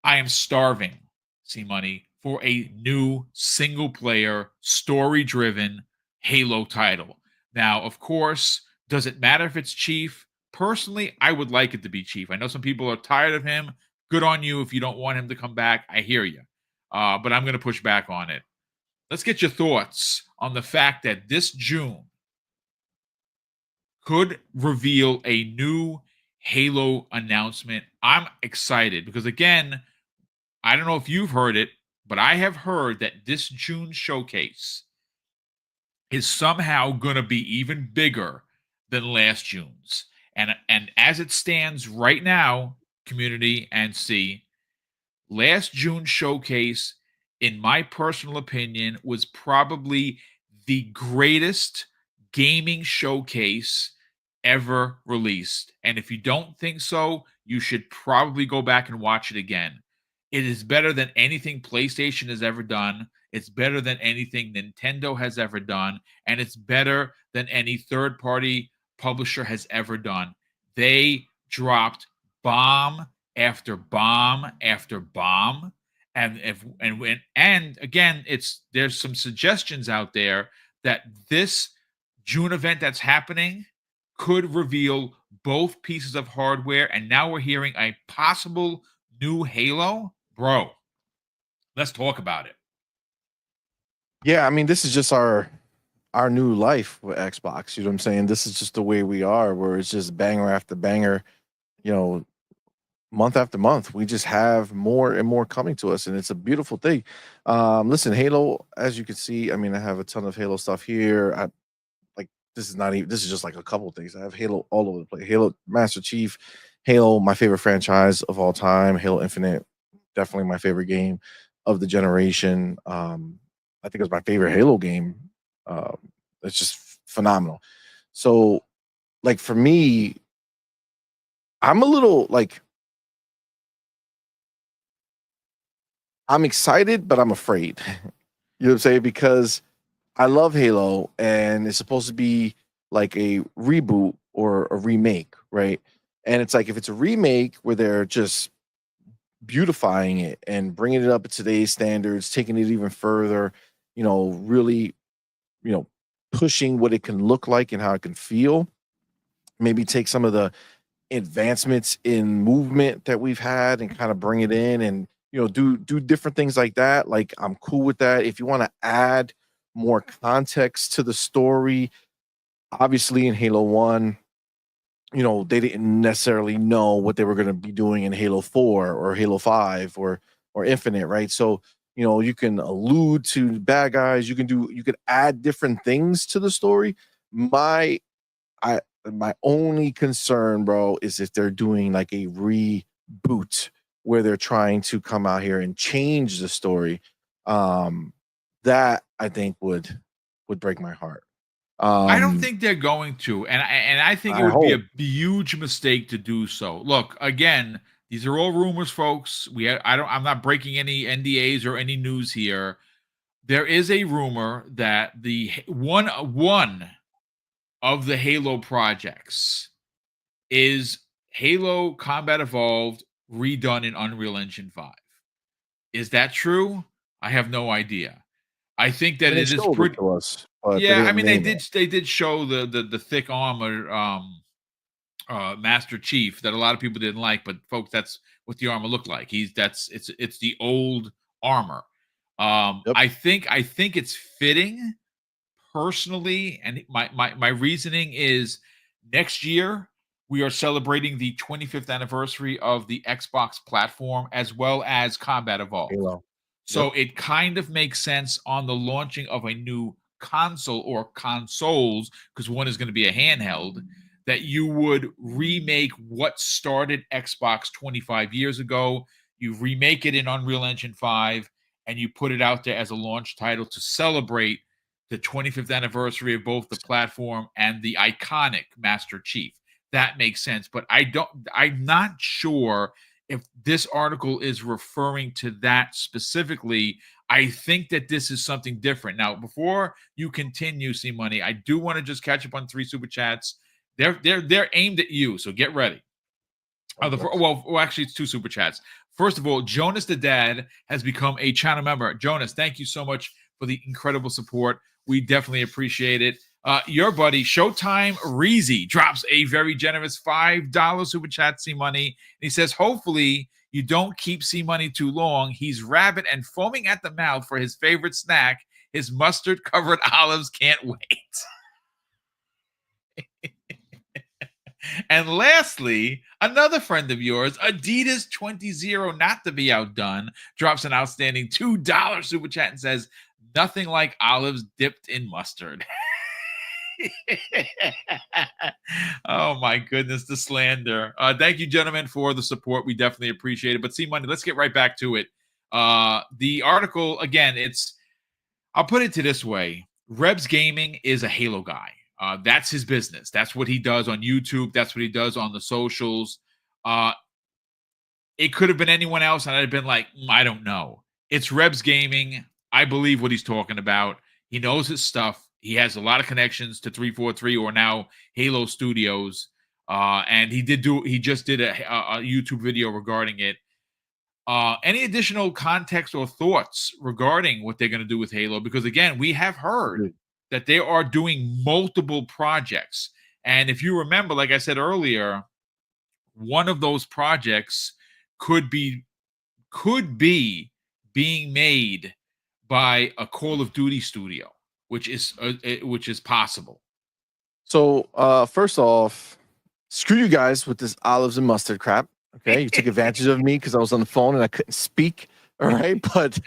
I am starving, see money, for a new single-player, story-driven Halo title. Now, of course, does it matter if it's Chief? Personally, I would like it to be Chief. I know some people are tired of him. Good on you if you don't want him to come back. I hear you. But I'm going to push back on it. Let's get your thoughts on the fact that this June could reveal a new Halo announcement. I'm excited because, again, I don't know if you've heard it, but I have heard that this June showcase is somehow going to be even bigger than last June's. And as it stands right now, community and C, last June showcase, in my personal opinion, was probably the greatest gaming showcase ever released. And if you don't think so, you should probably go back and watch it again. It is better than anything PlayStation has ever done. It's better than anything Nintendo has ever done. And it's better than any third party publisher has ever done. They dropped bomb after bomb after bomb. And again, there's some suggestions out there that this June event that's happening could reveal both pieces of hardware, and now we're hearing a possible new Halo. Bro, let's talk about it.
Yeah, I mean, this is just our new life with Xbox. You know what I'm saying? This is just the way we are, where it's just banger after banger, you know, month after month. We just have more and more coming to us, and it's a beautiful thing. Listen, Halo, as you can see, I mean, I have a ton of Halo stuff here. This is not even, this is just like a couple things. I have Halo all over the place. Halo Master Chief, Halo, my favorite franchise of all time. Halo Infinite, definitely my favorite game of the generation. I think it was my favorite Halo game. It's just phenomenal. So, like for me, I'm a little like I'm excited, but I'm afraid. You know what I'm saying? Because I love Halo, and it's supposed to be like a reboot or a remake, right? And it's like if it's a remake where they're just beautifying it and bringing it up to today's standards, taking it even further, really, you know, pushing what it can look like and how it can feel. Maybe take some of the advancements in movement that we've had and kind of bring it in and do different things like that. Like I'm cool with that. If you want to add more context to the story, obviously in Halo 1, they didn't necessarily know what they were going to be doing in Halo 4 or Halo 5 or Infinite, right? So, you can allude to bad guys, you could add different things to the story. My only concern, bro, is if they're doing like a reboot where they're trying to come out here and change the story. That I think would break my heart.
I don't think they're going to, and I think it would be a huge mistake to do so. Look, again, these are all rumors, folks. I'm not breaking any NDAs or any news here. There is a rumor that the one of the Halo projects is Halo Combat Evolved redone in Unreal Engine 5. Is that true? I have no idea. I think that it is pretty
to us. But
yeah, I mean they did show the thick armor Master Chief that a lot of people didn't like, but folks, that's what the armor looked like. It's the old armor.
Yep.
I think it's fitting personally, and my reasoning is next year we are celebrating the 25th anniversary of the Xbox platform as well as Combat Evolved.
Halo.
So it kind of makes sense on the launching of a new console or consoles, because one is going to be a handheld, that you would remake what started Xbox 25 years ago. You remake it in Unreal Engine 5 and you put it out there as a launch title to celebrate the 25th anniversary of both the platform and the iconic Master Chief. That makes sense. But I'm not sure if this article is referring to that specifically. I think that this is something different. Now, before you continue, C Money, I do want to just catch up on 3 super chats. They're aimed at you, so get ready. Actually, it's 2 super chats. First of all, Jonas the Dad has become a channel member. Jonas, thank you so much for the incredible support. We definitely appreciate it. Your buddy Showtime Reezy drops a very generous $5 super chat, C Money. And he says, hopefully you don't keep C Money too long. He's rabid and foaming at the mouth for his favorite snack. His mustard covered olives can't wait. And lastly, another friend of yours, Adidas 20, not to be outdone, drops an outstanding $2 super chat and says, nothing like olives dipped in mustard. Oh my goodness, the slander. Thank you, gentlemen, for the support. We definitely appreciate it. But see, Money, let's get right back to it. The article, again, I'll put it to this way. Rebs Gaming is a Halo guy. That's his business. That's what he does on YouTube. That's what he does on the socials. It could have been anyone else, and I'd have been like, I don't know. It's Rebs Gaming. I believe what he's talking about. He knows his stuff. He has a lot of connections to 343 or now Halo Studios. And he just did a YouTube video regarding it. Any additional context or thoughts regarding what they're going to do with Halo? Because again, we have heard that they are doing multiple projects. And if you remember, like I said earlier, one of those projects could be being made by a Call of Duty studio, which is possible.
So first off, screw you guys with this olives and mustard crap. Okay, you took advantage of me because I was on the phone and I couldn't speak. All right, but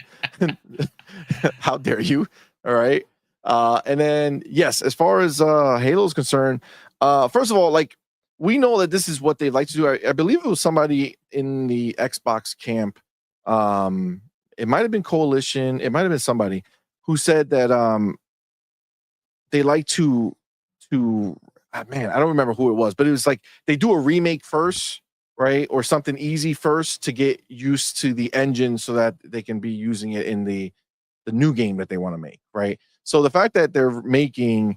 how dare you? All right. And then yes, as far as Halo is concerned, first of all, like we know that this is what they like to do. I believe it was somebody in the Xbox camp. It might have been Coalition. It might have been somebody who said that they like to man, I don't remember who it was, but it was like they do a remake first, right? Or something easy first to get used to the engine so that they can be using it in the new game that they want to make, right? So the fact that they're remaking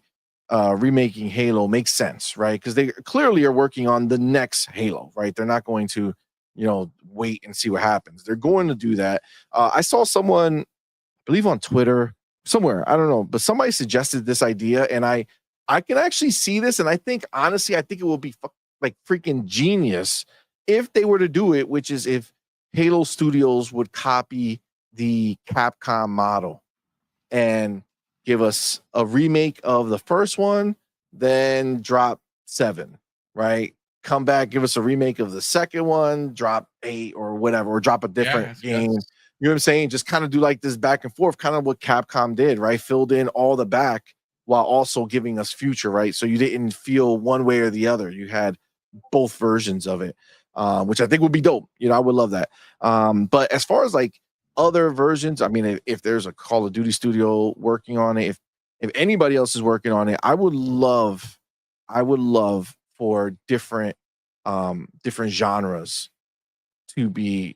Halo makes sense, right? Because they clearly are working on the next Halo, right? They're not going to, wait and see what happens. They're going to do that. I saw someone, I believe on Twitter, somewhere, I don't know, but somebody suggested this idea, and I can actually see this, and I think honestly, I think it will be like freaking genius if they were to do it, which is if Halo Studios would copy the Capcom model and give us a remake of the first one, then drop 7, right? Come back, give us a remake of the second one, drop 8 or whatever, or drop a different game.
Yes.
You know what I'm saying? Just kind of do like this back and forth, kind of what Capcom did, right? Filled in all the back while also giving us future, right? So you didn't feel one way or the other. You had both versions of it, which I think would be dope. I would love that. But as far as like other versions, I mean, if there's a Call of Duty studio working on it, if anybody else is working on it, I would love for different genres to be,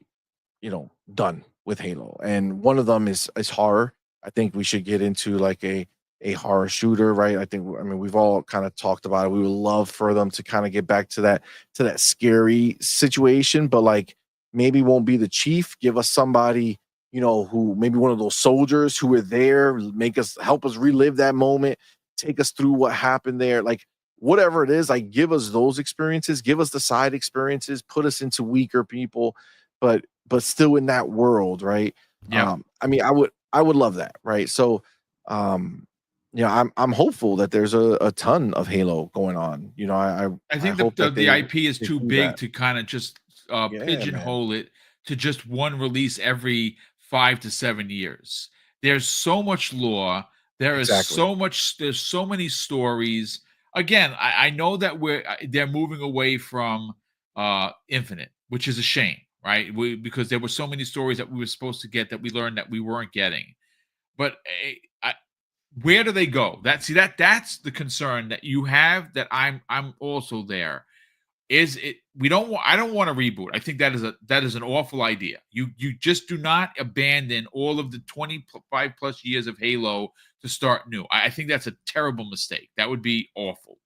done with Halo. And one of them is horror. I think we should get into like a horror shooter, right? I mean, we've all kind of talked about it. We would love for them to kind of get back to that scary situation, but like maybe won't be the chief. Give us somebody, who maybe one of those soldiers who were there, help us relive that moment, take us through what happened there. Like whatever it is, like give us those experiences, give us the side experiences, put us into weaker people, but still in that world, right?
Yeah.
I mean, I would love that, right? So I'm hopeful that there's a ton of Halo going on.
I think
hope that
the
they
IP is too
do
big
that.
to kind of just
Yeah, man.
pigeonhole it to just one release every 5 to 7 years. There's so much lore.
Exactly.
There's so many stories. Again, I know that they're moving away from Infinite, which is a shame, right? Because there were so many stories that we were supposed to get that we learned that we weren't getting. But where do they go? That's the concern that you have, that I'm also there. Is it I don't want to reboot. I think that is an awful idea. You just do not abandon all of the 25 plus years of Halo to start new. I think that's a terrible mistake. That would be awful.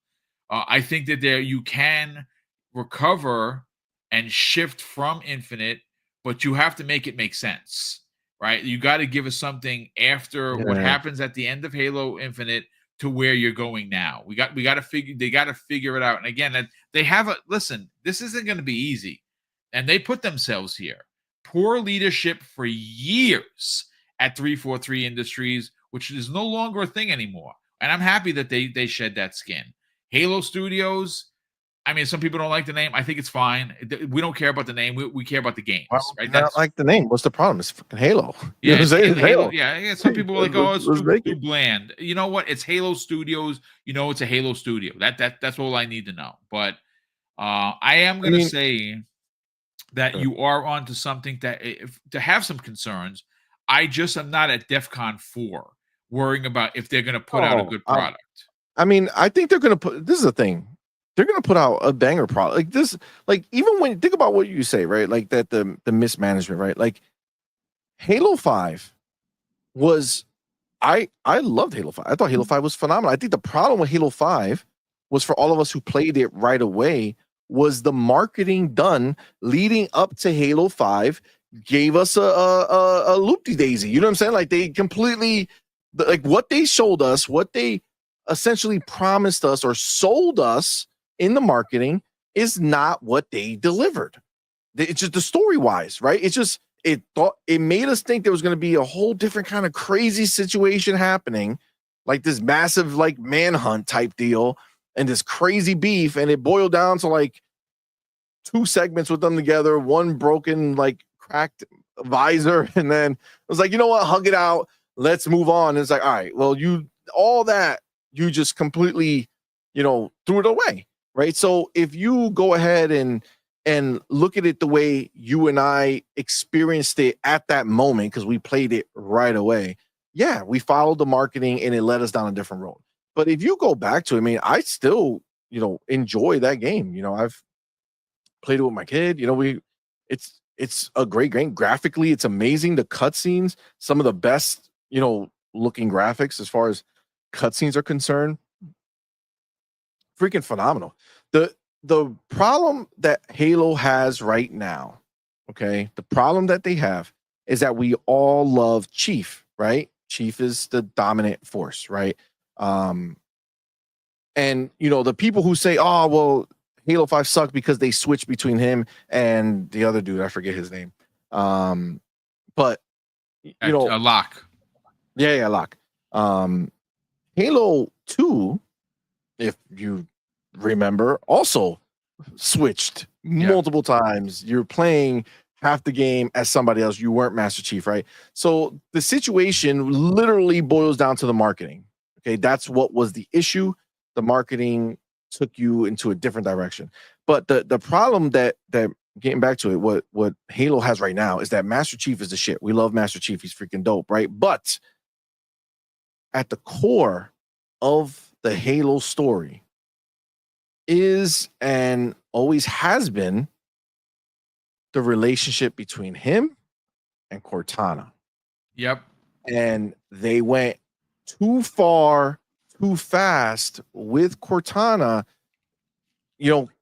I think that you can recover and shift from Infinite, but you have to make it make sense, right? You got to give us something after what
Yeah.
happens at the end of Halo Infinite to where you're going now. They got to figure it out. And again, they have listen, this isn't going to be easy. And they put themselves here. Poor leadership for years at 343 Industries, which is no longer a thing anymore. And I'm happy that they shed that skin. Halo Studios, I mean, some people don't like the name. I think it's fine. We don't care about the name. We care about the games,
Why
right?
would I not like the name? What's the problem? It's fucking Halo. You know
Yeah,
what I'm saying? It's
Halo.
Halo.
Yeah. Some people are like, oh, it's
Let's
too
make
too
it.
bland. You know what? It's Halo Studios. You know, it's a Halo studio. That's all I need to know. But I am
I
gonna
mean,
say that you are onto something that if to have some concerns. I just am not at DEF CON 4 worrying about if they're gonna put out a
oh,
good product.
I mean, I think they're gonna put. This is the thing. They're gonna put out a banger product like this. Like even when you think about what you say, right? Like that the mismanagement, right? Like Halo 5 was. I loved Halo 5. I thought Halo 5 was phenomenal. I think the problem with Halo 5 was for all of us who played it right away was the marketing done leading up to Halo 5 gave us a loopy daisy. You know what I'm saying? Like they completely like what they showed us, what they essentially promised us or sold us in the marketing is not what they delivered. It's just the story wise, right? It's just it made us think there was going to be a whole different kind of crazy situation happening, like this massive like manhunt type deal and this crazy beef, and it boiled down to like two segments with them together, one broken like cracked visor, and then it was like, you know what, hug it out, let's move on. And it's like, all right, well, you all that you just completely, threw it away, right? So if you go ahead and look at it the way you and I experienced it at that moment, because we played it right away. Yeah, we followed the marketing and it led us down a different road. But if you go back to it, I mean, I still, enjoy that game. I've played it with my kid. It's a great game. Graphically, it's amazing. The cutscenes, some of the best, looking graphics as far as cutscenes are concerned. Freaking phenomenal. The problem that Halo has right now, okay, the problem that they have is that we all love Chief, right? Chief is the dominant force, right? And the people who say, oh, well, Halo 5 sucked because they switched between him and the other dude, I forget his name. But
A lock.
Yeah, lock. Halo 2, if you remember, also switched multiple times. You're playing half the game as somebody else. You weren't Master Chief, right? So the situation literally boils down to the marketing. Okay, that's what was the issue. The marketing took you into a different direction. But the problem that getting back to it, what Halo has right now is that Master Chief is the shit. We love Master Chief. He's freaking dope, right? But at the core of the Halo story is and always has been the relationship between him and Cortana.
Yep.
And they went too far, too fast with Cortana,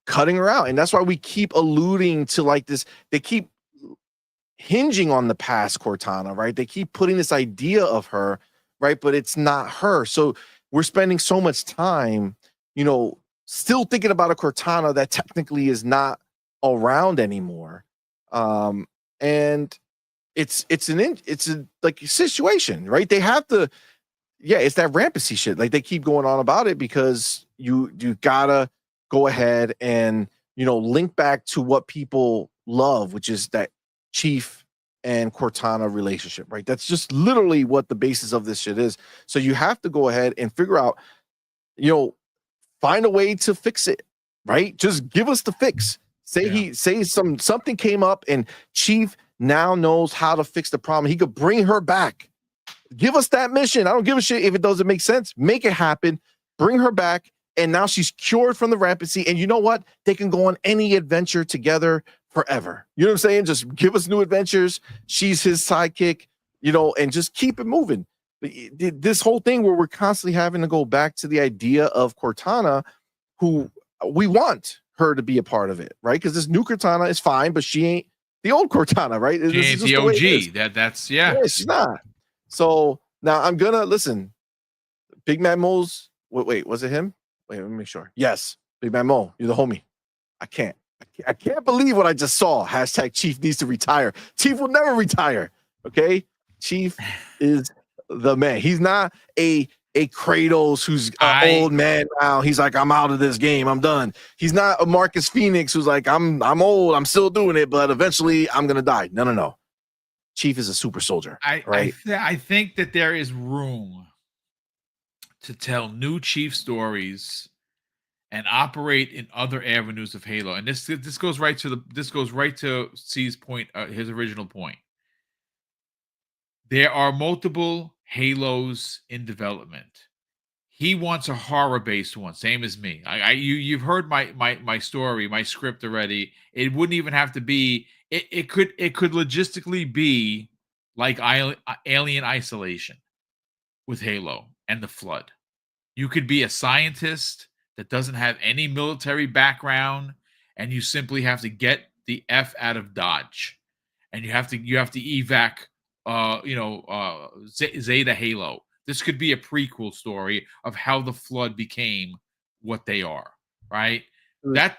cutting her out. And that's why we keep alluding to like this. They keep hinging on the past Cortana, right? They keep putting this idea of her, right? But it's not her. So we're spending so much time, still thinking about a Cortana that technically is not around anymore. And it's a like situation, right? They have to, it's that rampancy shit. Like they keep going on about it because you gotta go ahead and, link back to what people love, which is that Chief and Cortana relationship, right? That's just literally what the basis of this shit is. So you have to go ahead and figure out, find a way to fix it, right? Just give us the fix. Say something came up and Chief now knows how to fix the problem. He could bring her back. Give us that mission. I don't give a shit if it doesn't make sense. Make it happen. Bring her back. And now she's cured from the rampancy. And you know what? They can go on any adventure together forever. You know what I'm saying? Just give us new adventures. She's his sidekick, and just keep it moving. This whole thing where we're constantly having to go back to the idea of Cortana, who we want her to be a part of it, right? Because this new Cortana is fine, but she ain't the old Cortana, right?
She ain't the OG. That's
she's not. So now I'm gonna listen. Big Man Mo's. Wait, was it him? Wait, let me make sure. Yes, Big Man Mo, you're the homie. I can't believe what I just saw. Hashtag Chief needs to retire. Chief will never retire. Okay, Chief is the man. He's not a a Kratos who's an old man now. He's like, I'm out of this game. I'm done. He's not a Marcus Phoenix who's like, I'm old. I'm still doing it, but eventually I'm gonna die. No. Chief is a super soldier. Right?
I think that there is room to tell new Chief stories and operate in other avenues of Halo. And this goes right to C's point, his original point. There are multiple Halos in development. He wants a horror-based one, same as me. You've heard my story, my script already. It wouldn't even have to be. It could logistically be like Alien Isolation with Halo and the Flood. You could be a scientist that doesn't have any military background, and you simply have to get the F out of Dodge, and you have to evac, Zeta Halo. This could be a prequel story of how the Flood became what they are, right? That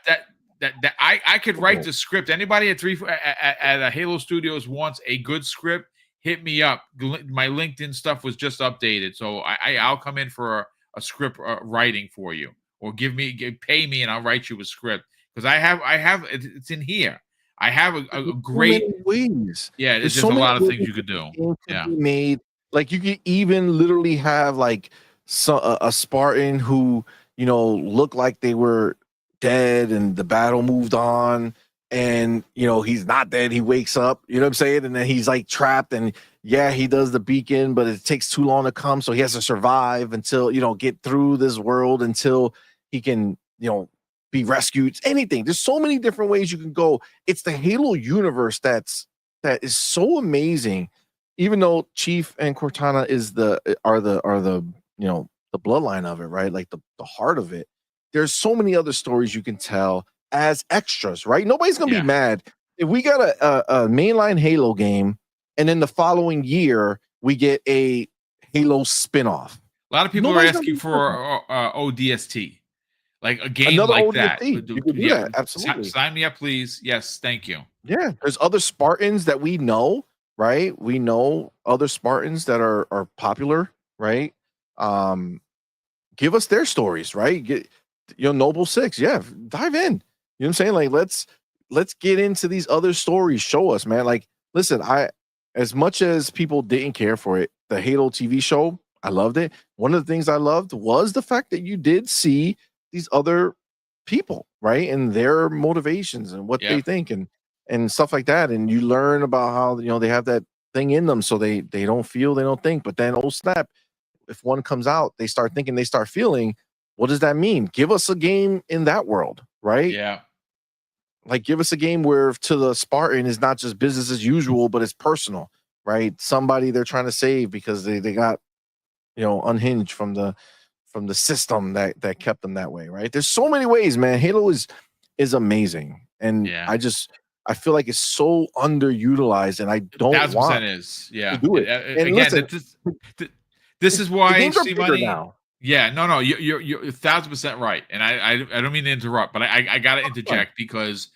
I could write the script. Anybody at Halo Studios wants a good script, hit me up. My LinkedIn stuff was just updated, so I'll come in for a script writing for you, or pay me and I'll write you a script, because I have it's in here. I have a great
ways.
Yeah, there's just a lot of things you could do. Yeah,
be made. Like you could even literally have like a Spartan who looked like they were dead and the battle moved on, and he's not dead. He wakes up. You know what I'm saying? And then he's like trapped, and yeah, he does the beacon, but it takes too long to come, so he has to survive until get through this world until he can be rescued. Anything. There's so many different ways you can go. It's the Halo universe that is so amazing. Even though Chief and Cortana are the bloodline of it, right? Like the heart of it. There's so many other stories you can tell as extras, right? Nobody's gonna be mad if we got a mainline Halo game, and then the following year we get a Halo spinoff.
A lot of people are asking for ODST. Like a game
another
like
ODST.
that.
You could do that, absolutely.
Sign me up, please. Yes, thank you.
Yeah, there's other Spartans that we know, right? We know other Spartans that are popular, right? Give us their stories, right? Get Noble Six, yeah, dive in. You know what I'm saying? Like let's get into these other stories. Show us, man. Like, listen, as much as people didn't care for it, the Halo TV show, I loved it. One of the things I loved was the fact that you did see these other people, right? And their motivations and what they think and stuff like that. And you learn about how, they have that thing in them. So they don't feel, they don't think, but then, oh snap, if one comes out, they start thinking, they start feeling. What does that mean? Give us a game in that world, right?
Yeah.
Like give us a game where to the Spartan is not just business as usual, but it's personal, right? Somebody they're trying to save because they got, unhinged from the system that kept them that way, right? There's so many ways, man. Halo is amazing, and I feel like it's so underutilized, and I don't
1000%
want
is
to do it. And
again,
listen,
this is why
games are bigger now.
Yeah, no, you're 1000% right, and I don't mean to interrupt, but I got to interject because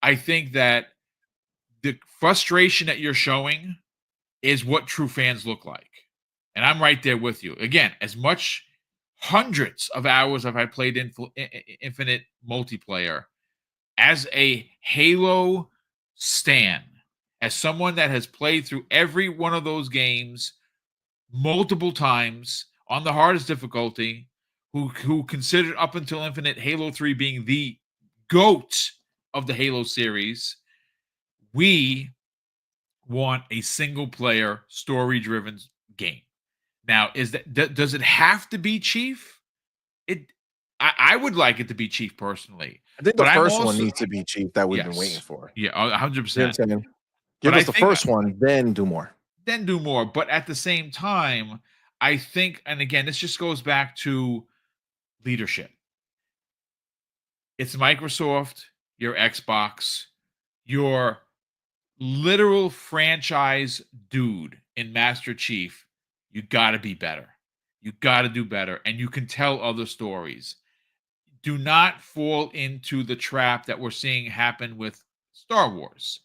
I think that the frustration that you're showing is what true fans look like, and I'm right there with you. Again, as much hundreds of hours have I played Infinite multiplayer, as a Halo stan, as someone that has played through every one of those games multiple times on the hardest difficulty, who considered up until Infinite Halo 3 being the GOAT of the Halo series, we want a single player story driven game. Now, does it have to be Chief? I would like it to be Chief personally.
I think the first one needs to be Chief that we've been waiting for.
Yeah, 100%.
Give us the first one, then do more.
But at the same time, I think, and again, this just goes back to leadership. It's Microsoft, your Xbox, your literal franchise dude in Master Chief. You got to be better. You got to do better, and you can tell other stories. Do not fall into the trap that we're seeing happen with Star Wars.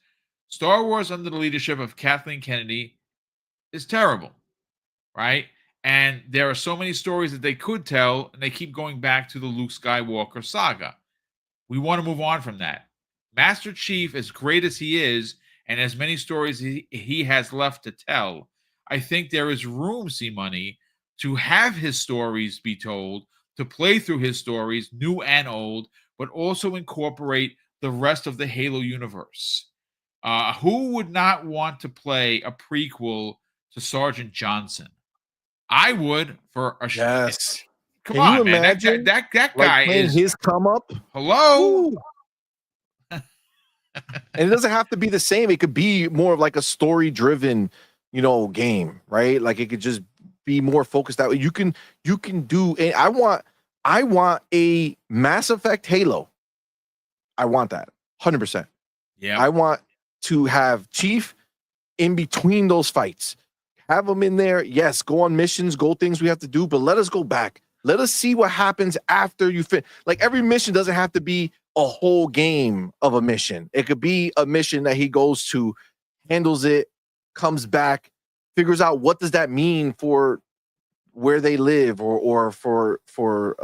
Star Wars under the leadership of Kathleen Kennedy is terrible, right? And there are so many stories that they could tell, and they keep going back to the Luke Skywalker saga. We want to move on from that. Master Chief, as great as he is, and as many stories he has left to tell, I think there is room, C Money, to have his stories be told, to play through his stories, new and old, but also incorporate the rest of the Halo universe. Who would not want to play a prequel to Sergeant Johnson? I would for a
Yes.
come
Can you
on, man.
imagine
That
like
guy
playing
is
his come up?
hello.
Woo. And it doesn't have to be the same. It could be more of like a story driven, game, right? Like it could just be more focused that way. You can do and I want a Mass Effect Halo. I want that 100%.
Yeah.
I want to have Chief in between those fights. Have them in there. Yes, go on missions, go things we have to do, but let us go back. Let us see what happens after you fit. Like every mission doesn't have to be a whole game of a mission. It could be a mission that he goes to, handles it, comes back, figures out what does that mean for where they live or for for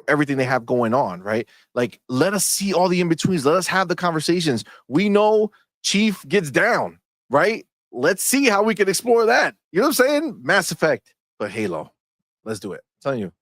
everything they have going on, right? Like let us see all the in-betweens. Let us have the conversations. We know Chief gets down, right? Let's see how we can explore that. You know what I'm saying? Mass Effect, but Halo. Let's do it. I'm telling you.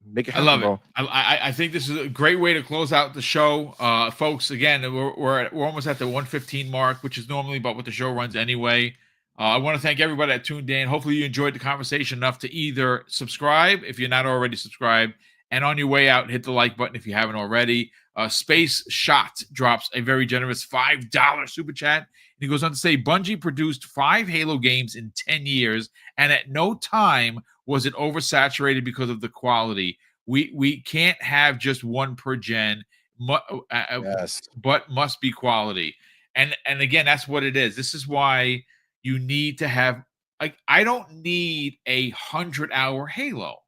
Make it happen,
I love
bro.
it. I think this is a great way to close out the show, folks. Again, we're almost at the 115 mark, which is normally about what the show runs anyway. I want to thank everybody that tuned in. Hopefully, you enjoyed the conversation enough to either subscribe if you're not already subscribed, and on your way out, hit the like button if you haven't already. Space Shot drops a very generous $5 super chat. And he goes on to say, Bungie produced 5 Halo games in 10 years, and at no time was it oversaturated because of the quality. We can't have just one per gen,
Yes.
but must be quality. And again, that's what it is. This is why you need to have, like, I don't need 100-hour Halo.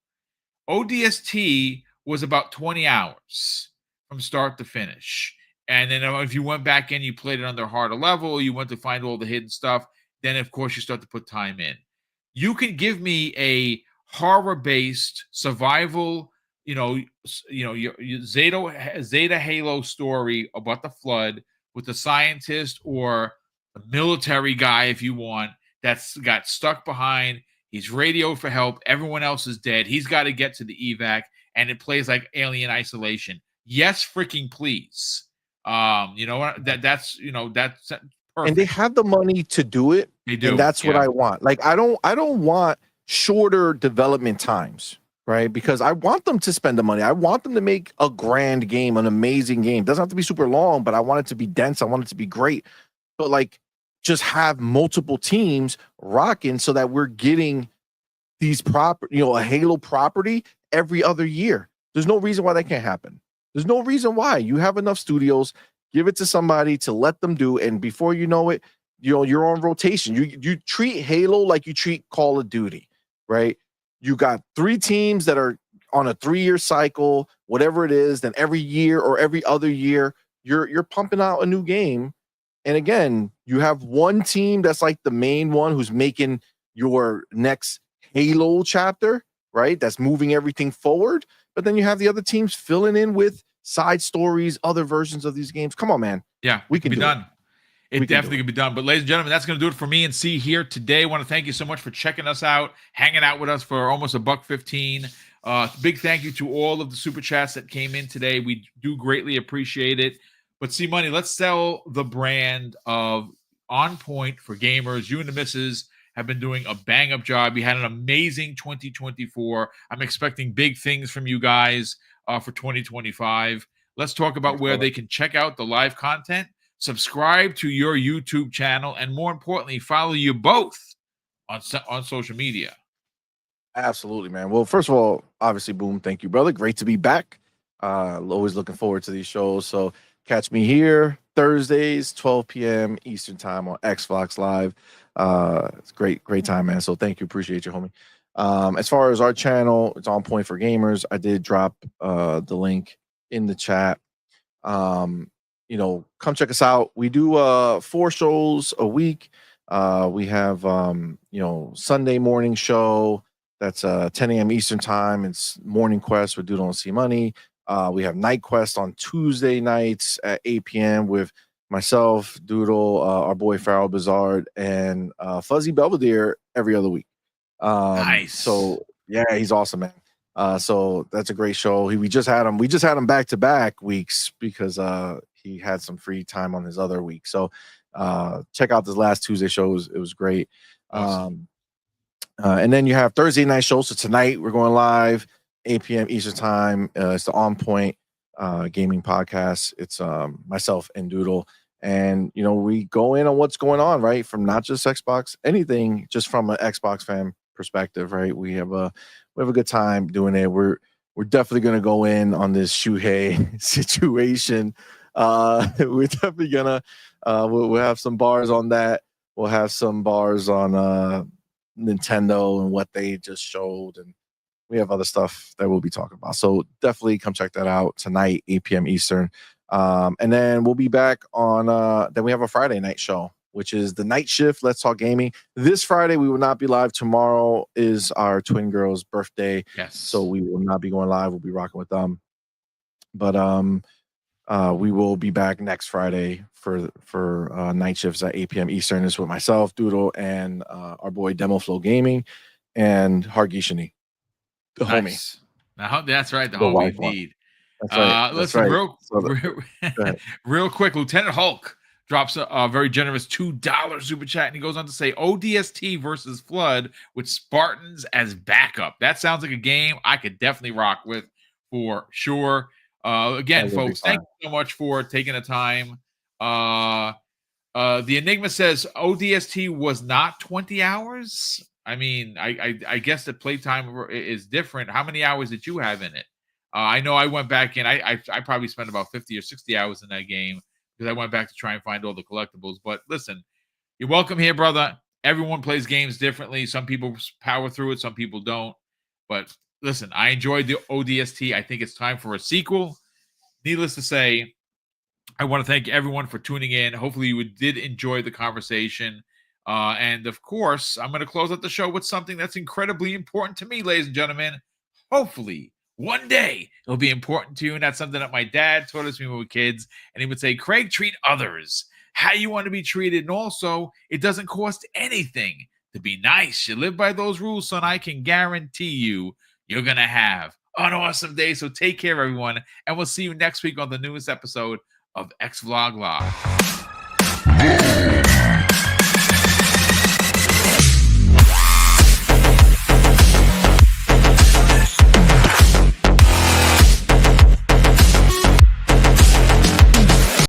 ODST was about 20 hours from start to finish. And then if you went back in, you played it on their harder level, you went to find all the hidden stuff, then of course you start to put time in. You can give me a horror-based survival, your Zeta Halo story about the flood with the scientist or the military guy, if you want, that's got stuck behind. He's radioed for help. Everyone else is dead. He's got to get to the evac, and it plays like Alien Isolation. Yes, freaking please. You know what? That's perfect.
And they have the money to do it.
They do,
and that's what
yeah.
I want. Like I don't want shorter development times, right? Because I want them to spend the money. I want them to make a grand game, an amazing game. It doesn't have to be super long, but I want it to be dense. I want it to be great. But like just have multiple teams rocking so that we're getting these a Halo property every other year. There's no reason why that can't happen. There's no reason why. You have enough studios, give it to somebody to let them do, and before you know it, you're on rotation. You treat Halo like you treat Call of Duty, right? You got 3 teams that are on a 3-year cycle, whatever it is, then every year or every other year, you're pumping out a new game. And again, you have one team that's like the main one who's making your next Halo chapter, right? That's moving everything forward. But then you have the other teams filling in with side stories, other versions of these games. Come on, man.
Yeah,
we can
be
do
done. It definitely can be done. But ladies and gentlemen, that's going to do it for me and C here today. I want to thank you so much for checking us out, hanging out with us for almost $1.15. Big thank you to all of the super chats that came in today. We do greatly appreciate it. But C Money, let's sell the brand of On Point for gamers. You and the missus have been doing a bang-up job. You had an amazing 2024. I'm expecting big things from you guys for 2025. Let's talk about where they can check out the live content, subscribe to your YouTube channel, and more importantly, follow you both on social media.
Absolutely, man. Well, first of all, obviously, Boom, thank you, brother. Great to be back. Always looking forward to these shows. So catch me here Thursdays, 12 p.m. Eastern time on Xbox Live. It's great time, man. So thank you. Appreciate you, homie. As far as our channel, it's On Point for Gamers. I did drop the link in the chat. Come check us out. We do 4 shows a week. We have Sunday morning show that's 10 a.m. Eastern time. It's Morning Quest with Doodle and See Money. We have Night Quest on Tuesday nights at 8 p.m. with myself, Doodle, our boy Farrell Bizarre, and Fuzzy Belvedere every other week.
Nice.
So yeah, he's awesome, man. So that's a great show. We just had him back to back weeks because he had some free time on his other week. So check out this last Tuesday show. It was great.
Awesome.
And then you have Thursday night shows. So tonight we're going live 8 p.m. Eastern time. It's the On Point gaming podcast. It's myself and Doodle. And we go in on what's going on, right? From not just Xbox, anything, just from an Xbox fan perspective, right? We have a good time doing it. We're definitely gonna go in on this Shuhei situation. We're definitely gonna we'll have some bars on that. We'll have some bars on Nintendo and what they just showed, and we have other stuff that we'll be talking about. So definitely come check that out tonight, 8 p.m. Eastern. And then we'll be back on then we have a Friday night show, which is the night shift. Let's Talk Gaming. This Friday we will not be live. Tomorrow is our twin girl's birthday.
Yes.
So we will not be going live. We'll be rocking with them. But we will be back next Friday for night shifts at 8 p.m. Eastern. It's with myself, Doodle, and our boy Demo Flow Gaming and Hargishani, the homie.
Now, that's right, the homie indeed.
That's right.
Listen,
right.
real quick, Lieutenant Hulk drops a very generous $2 super chat, and he goes on to say ODST versus Flood with Spartans as backup. That sounds like a game I could definitely rock with for sure. Again, folks, thank you so much for taking the time. The Enigma says ODST was not 20 hours. I mean, I guess the playtime is different. How many hours did you have in it? I know I went back in. I probably spent about 50 or 60 hours in that game because I went back to try and find all the collectibles. But listen, you're welcome here, brother. Everyone plays games differently. Some people power through it. Some people don't. But listen, I enjoyed the ODST. I think it's time for a sequel. Needless to say, I want to thank everyone for tuning in. Hopefully you did enjoy the conversation. And of course, I'm going to close out the show with something that's incredibly important to me, ladies and gentlemen. Hopefully, one day it'll be important to you. And that's something that my dad taught us when we were kids. And he would say, Craig, treat others how you want to be treated. And also, it doesn't cost anything to be nice. You live by those rules, son. I can guarantee you're going to have an awesome day. So take care, everyone. And we'll see you next week on the newest episode of X Vlog Live.